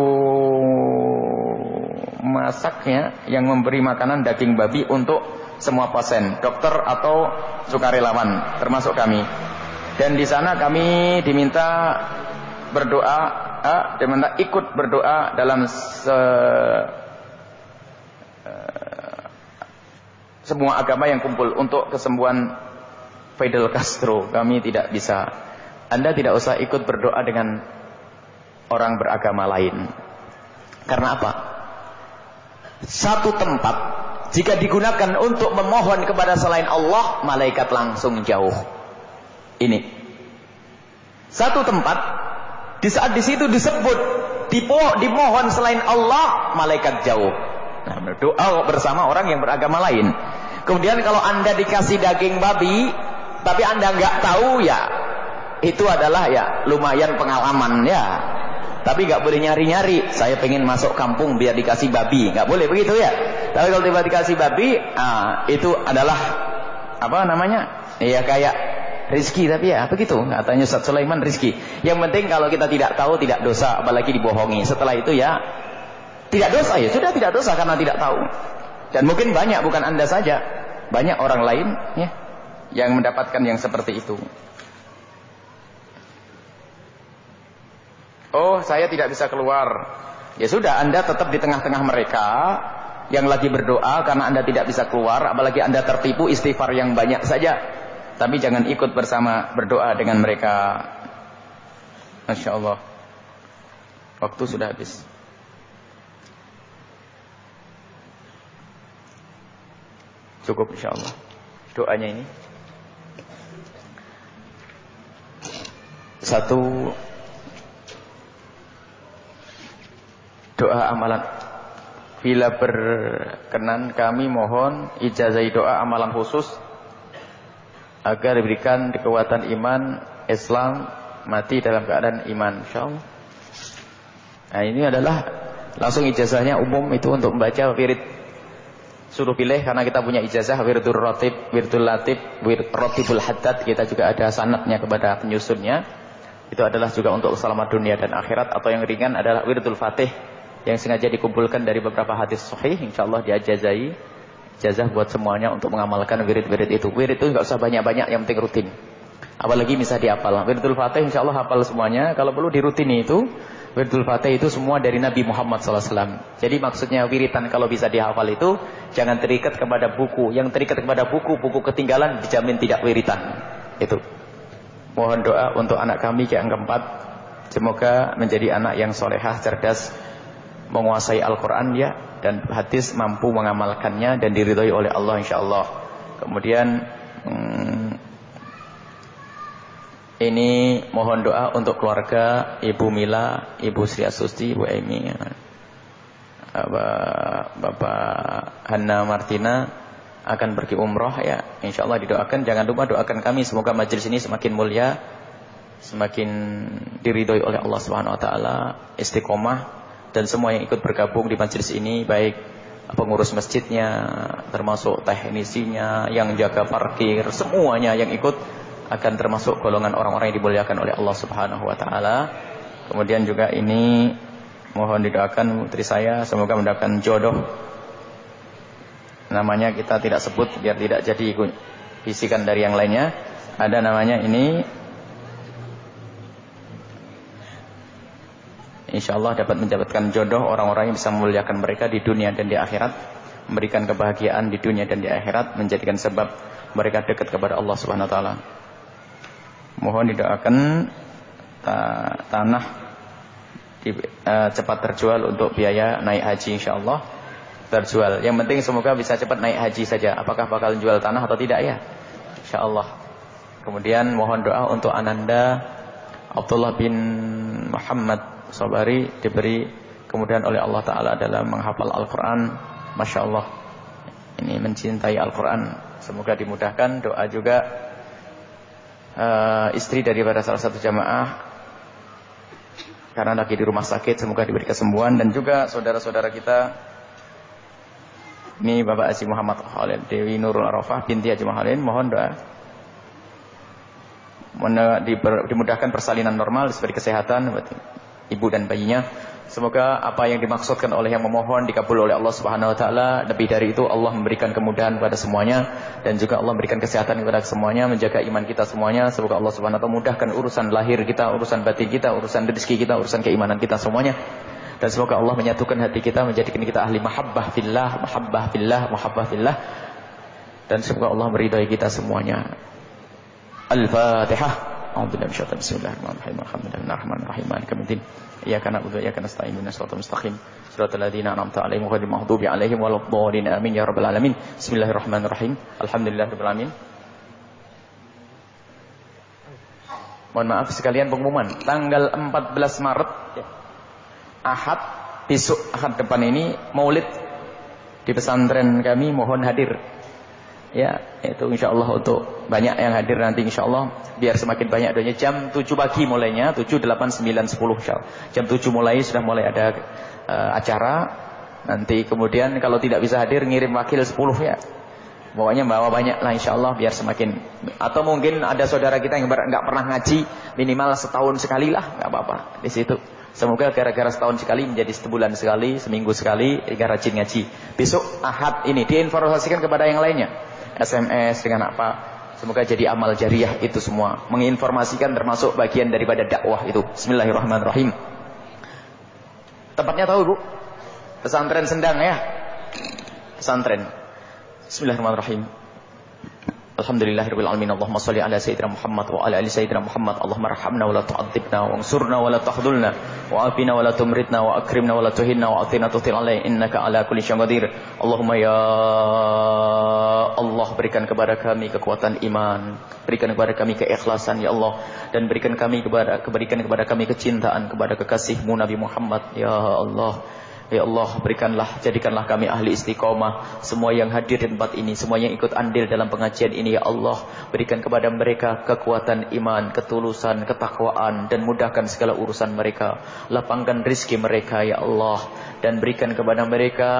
masaknya yang memberi makanan daging babi untuk semua pasien, dokter atau sukarelawan, termasuk kami. Dan di sana kami diminta berdoa, diminta ikut berdoa dalam semua agama yang kumpul untuk kesembuhan Fidel Castro. Kami tidak bisa. Anda tidak usah ikut berdoa dengan orang beragama lain. Karena apa? Satu tempat jika digunakan untuk memohon kepada selain Allah, malaikat langsung jauh. Ini satu tempat, di saat di situ disebut dimohon selain Allah, malaikat jauh. Nah, berdoa bersama orang yang beragama lain. Kemudian kalau anda dikasih daging babi, tapi anda nggak tahu ya, itu adalah ya lumayan pengalaman ya. Tapi nggak boleh nyari-nyari. Saya pengen masuk kampung biar dikasih babi, nggak boleh begitu ya. Tapi kalau tiba dikasih babi, itu adalah apa namanya? Ya kayak rizki, tapi ya begitu. Katanya Ustaz Sulaiman rizki. Yang penting kalau kita tidak tahu tidak dosa, apalagi dibohongi. Setelah itu ya tidak dosa, ya sudah tidak dosa karena tidak tahu. Dan mungkin banyak, bukan anda saja, banyak orang lain ya yang mendapatkan yang seperti itu. Oh, saya tidak bisa keluar. Ya sudah, anda tetap di tengah-tengah mereka yang lagi berdoa karena anda tidak bisa keluar. Apalagi anda tertipu, istighfar yang banyak saja. Tapi jangan ikut bersama berdoa dengan mereka. Masya Allah. Waktu sudah habis. Cukup insya Allah doanya ini. Satu, doa amalan. Bila berkenan kami mohon ijazah doa amalan khusus agar diberikan kekuatan iman Islam, mati dalam keadaan iman, insyaallah. Nah, ini adalah langsung ijazahnya umum, itu untuk membaca wirid. Suruh pilih karena kita punya ijazah wirdul ratib, wirdul latib, ratibul haddad. Kita juga ada sanadnya kepada penyusunnya. Itu adalah juga untuk selamat dunia dan akhirat. Atau yang ringan adalah wirdul fatih yang sengaja dikumpulkan dari beberapa hadis sahih, insyaallah diajazahi. Jazah buat semuanya untuk mengamalkan wirid-wirid itu. Wirid itu nggak usah banyak-banyak, yang penting rutin. Apalagi bisa dihafal. Wiridul Fatih insya Allah hafal semuanya. Kalau perlu dirutini itu. Wiridul Fatih itu semua dari Nabi Muhammad SAW. Jadi maksudnya wiritan kalau bisa dihafal itu jangan terikat kepada buku. Yang terikat kepada buku ketinggalan dijamin tidak wiritan. Itu. Mohon doa untuk anak kami yang keempat. Semoga menjadi anak yang solehah, cerdas, menguasai Al-Quran ya, dan hadis mampu mengamalkannya dan diridhoi oleh Allah insyaAllah. Kemudian ini mohon doa untuk keluarga Ibu Mila, Ibu Sri Asusti, Ibu Emi, Bapak Hanna Martina akan pergi umroh ya. InsyaAllah didoakan. Jangan lupa doakan kami semoga majelis ini semakin mulia, semakin diridhoi oleh Allah Subhanahu Wa Taala, istiqomah, dan semua yang ikut bergabung di majelis ini, baik pengurus masjidnya, termasuk teknisinya, yang jaga parkir, semuanya yang ikut akan termasuk golongan orang-orang yang dimuliakan oleh Allah Subhanahu Wa Taala. Kemudian juga ini mohon didoakan putri saya semoga mendapatkan jodoh. Namanya kita tidak sebut biar tidak jadi bisikan dari yang lainnya. Ada namanya ini. InsyaAllah dapat mendapatkan jodoh orang-orang yang bisa memuliakan mereka di dunia dan di akhirat, memberikan kebahagiaan di dunia dan di akhirat, menjadikan sebab mereka dekat kepada Allah Subhanahu Wa Taala. Mohon didoakan tanah cepat terjual untuk biaya naik haji insyaAllah. Terjual. Yang penting semoga bisa cepat naik haji saja. Apakah bakal jual tanah atau tidak ya? InsyaAllah. Kemudian mohon doa untuk Ananda Abdullah bin Muhammad Sobari diberi kemudian oleh Allah Ta'ala dalam menghafal Al-Quran. Masya Allah. Ini mencintai Al-Quran. Semoga dimudahkan. Doa juga istri daripada salah satu jamaah karena lagi di rumah sakit, semoga diberi kesembuhan. Dan juga saudara-saudara kita, ini Bapak Haji Muhammad Khalid, Dewi Nurul Arafah binti Haji Muhammad, mohon doa dimudahkan persalinan normal, diberi kesehatan buat ibu dan bayinya. Semoga apa yang dimaksudkan oleh yang memohon dikabul oleh Allah Subhanahu Wa Taala. Lebih dari itu Allah memberikan kemudahan kepada semuanya, dan juga Allah memberikan kesehatan kepada semuanya, menjaga iman kita semuanya. Semoga Allah Subhanahu Wa Taala mudahkan urusan lahir kita, urusan batin kita, urusan rezeki kita, urusan keimanan kita semuanya. Dan semoga Allah menyatukan hati kita, menjadikan kita ahli mahabbah fillah, mahabbah fillah, mahabbah fillah. Dan semoga Allah meridai kita semuanya. Al-Fatihah. Bismillahirrahmanirrahim. Alhamdulillahirrahmanirrahim. Maliki yaumiddin. Iyyaka na'budu wa iyyaka nasta'in. Ihdinas siratal mustaqim. Shiratal ladzina an'amta 'alaihim ghairil maghdubi 'alaihim waladdallin. Amin ya rabbal alamin. Bismillahirrahmanirrahim. Alhamdulillahirabbil alamin. Mohon maaf sekalian pengumuman. Tanggal 14 Maret Ahad, besok Ahad depan ini Maulid di pesantren kami, mohon hadir. Ya, itu insyaallah untuk banyak yang hadir nanti insyaallah, biar semakin banyak doanya. Jam 7 pagi mulainya, 7, 8, 9, 10 insyaallah. Jam 7 sudah mulai ada acara. Nanti kemudian kalau tidak bisa hadir ngirim wakil 10 ya. Pokoknya bawa banyak lah insyaallah biar semakin. Atau mungkin ada saudara kita yang enggak pernah ngaji, minimal setahun sekali lah, enggak apa-apa di situ. Semoga gara-gara setahun sekali menjadi sebulan sekali, seminggu sekali, hingga rajin ngaji. Besok Ahad ini diinformasikan kepada yang lainnya. SMS dengan apa, semoga jadi amal jariah itu semua, menginformasikan termasuk bagian daripada dakwah itu. Bismillahirrahmanirrahim. Tempatnya tahu Bu? Pesantren Sendang ya, pesantren. Bismillahirrahmanirrahim. Alhamdulillahirabbil alamin. Allahumma shalli ala sayyidina Muhammad wa ala ali sayyidina Muhammad. Allahumma arhamna wa la tu'adzibna wansurna wa la tahdhulna wa afina wa la tumritna wa akrimna wa la tuhinna wa atina tutil alai innaka ala kulli syai'in qadir. Allahumma ya Allah, berikan kepada kami kekuatan iman, berikan kepada kami keikhlasan ya Allah, dan berikan kepada kami kecintaan kepada kekasih-Mu Nabi Muhammad ya Allah. Ya Allah, jadikanlah kami ahli istiqomah. Semua yang hadir di tempat ini, semua yang ikut andil dalam pengajian ini ya Allah, berikan kepada mereka kekuatan iman, ketulusan, ketakwaan, dan mudahkan segala urusan mereka. Lapangkan rizki mereka ya Allah, dan berikan kepada mereka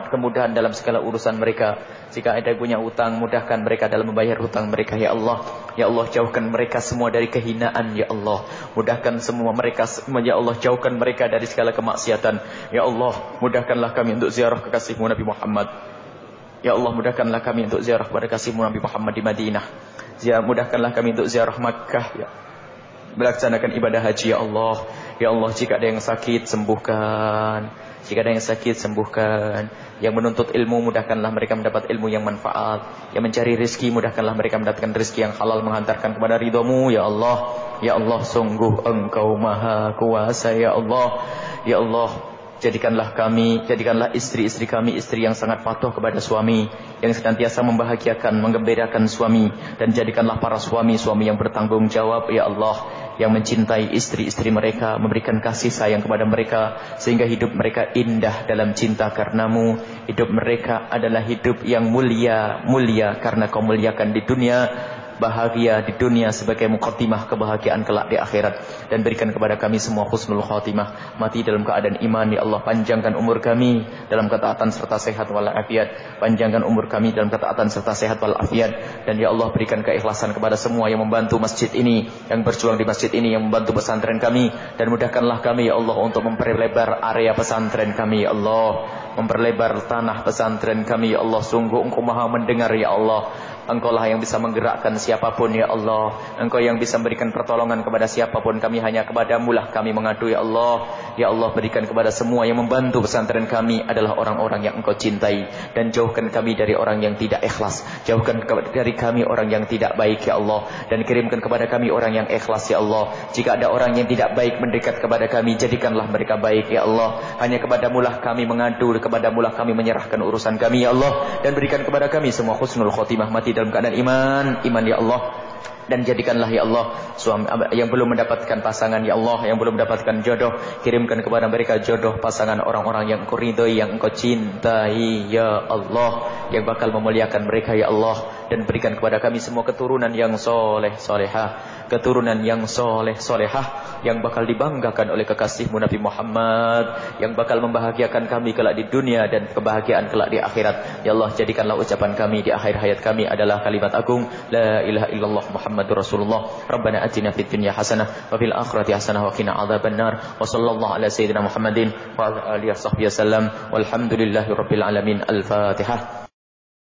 kemudahan dalam segala urusan mereka. Jika ada punya utang, mudahkan mereka dalam membayar hutang mereka ya Allah. Ya Allah, jauhkan mereka semua dari kehinaan ya Allah. Mudahkan semua mereka ya Allah, jauhkan mereka dari segala kemaksiatan. Ya Allah, mudahkanlah kami untuk ziarah kekasih-Mu Nabi Muhammad. Ya Allah, mudahkanlah kami untuk ziarah kepada kasihmu Nabi Muhammad di Madinah. Mudahkanlah kami untuk ziarah Makkah, ya. Melaksanakan ibadah haji, ya Allah. Ya Allah, jika ada yang sakit, sembuhkan. Jika ada yang sakit, sembuhkan. Yang menuntut ilmu, mudahkanlah mereka mendapat ilmu yang manfaat. Yang mencari rezeki, mudahkanlah mereka mendapatkan rezeki yang halal, menghantarkan kepada ridhamu, ya Allah. Ya Allah, sungguh Engkau Maha Kuasa, ya Allah. Ya Allah, jadikanlah istri-istri kami istri yang sangat patuh kepada suami, yang senantiasa membahagiakan, menggembirakan suami, dan jadikanlah para suami yang bertanggung jawab, ya Allah, yang mencintai istri-istri mereka, memberikan kasih sayang kepada mereka, sehingga hidup mereka indah dalam cinta karenamu. Hidup mereka adalah hidup yang mulia karena kau muliakan di dunia, bahagia di dunia sebagai muqaddimah kebahagiaan kelak di akhirat. Dan berikan kepada kami semua husnul khatimah, mati dalam keadaan iman, ya Allah. Panjangkan umur kami dalam ketaatan serta sehat walafiat. Panjangkan umur kami dalam ketaatan serta sehat walafiat. Dan ya Allah, berikan keikhlasan kepada semua yang membantu masjid ini, yang berjuang di masjid ini, yang membantu pesantren kami. Dan mudahkanlah kami, ya Allah, untuk memperlebar area pesantren kami, ya Allah. Memperlebar tanah pesantren kami, ya Allah. Sungguh Engkau Maha mendengar, ya Allah. Engkau lah yang bisa menggerakkan siapapun, ya Allah. Engkau yang bisa memberikan pertolongan kepada siapapun. Kami hanya kepadamu lah kami mengadu, ya Allah. Ya Allah, berikan kepada semua yang membantu pesantren kami adalah orang-orang yang Engkau cintai. Dan jauhkan kami dari orang yang tidak ikhlas. Jauhkan dari kami orang yang tidak baik, ya Allah. Dan kirimkan kepada kami orang yang ikhlas, ya Allah. Jika ada orang yang tidak baik mendekat kepada kami, jadikanlah mereka baik, ya Allah. Hanya kepadamu lah kami mengadu, kepadamu lah kami menyerahkan urusan kami, ya Allah. Dan berikan kepada kami semua husnul khotimah, mati dalam keadaan iman, ya Allah. Dan jadikanlah, ya Allah, suami yang belum mendapatkan pasangan, ya Allah, yang belum mendapatkan jodoh, kirimkan kepada mereka jodoh pasangan orang-orang yang Engkau ridhoi, yang Engkau cintai, ya Allah, yang bakal memuliakan mereka, ya Allah. Dan berikan kepada kami semua keturunan yang soleh solehah, keturunan yang soleh solehah, yang bakal dibanggakan oleh kekasihmu Nabi Muhammad, yang bakal membahagiakan kami kelak di dunia dan kebahagiaan kelak di akhirat. Ya Allah, jadikanlah ucapan kami di akhir hayat kami adalah kalimat agung, la ilaha illallah Muhammadur Rasulullah. Rabbana atina fid dunya hasanah wa fil akhirati hasanah wa qina adzabannar. Wa sallallahu ala sayyidina Muhammadin wa ala alihi washabbihi wasallam. Walhamdulillahi rabbil alamin. Al-Fatihah.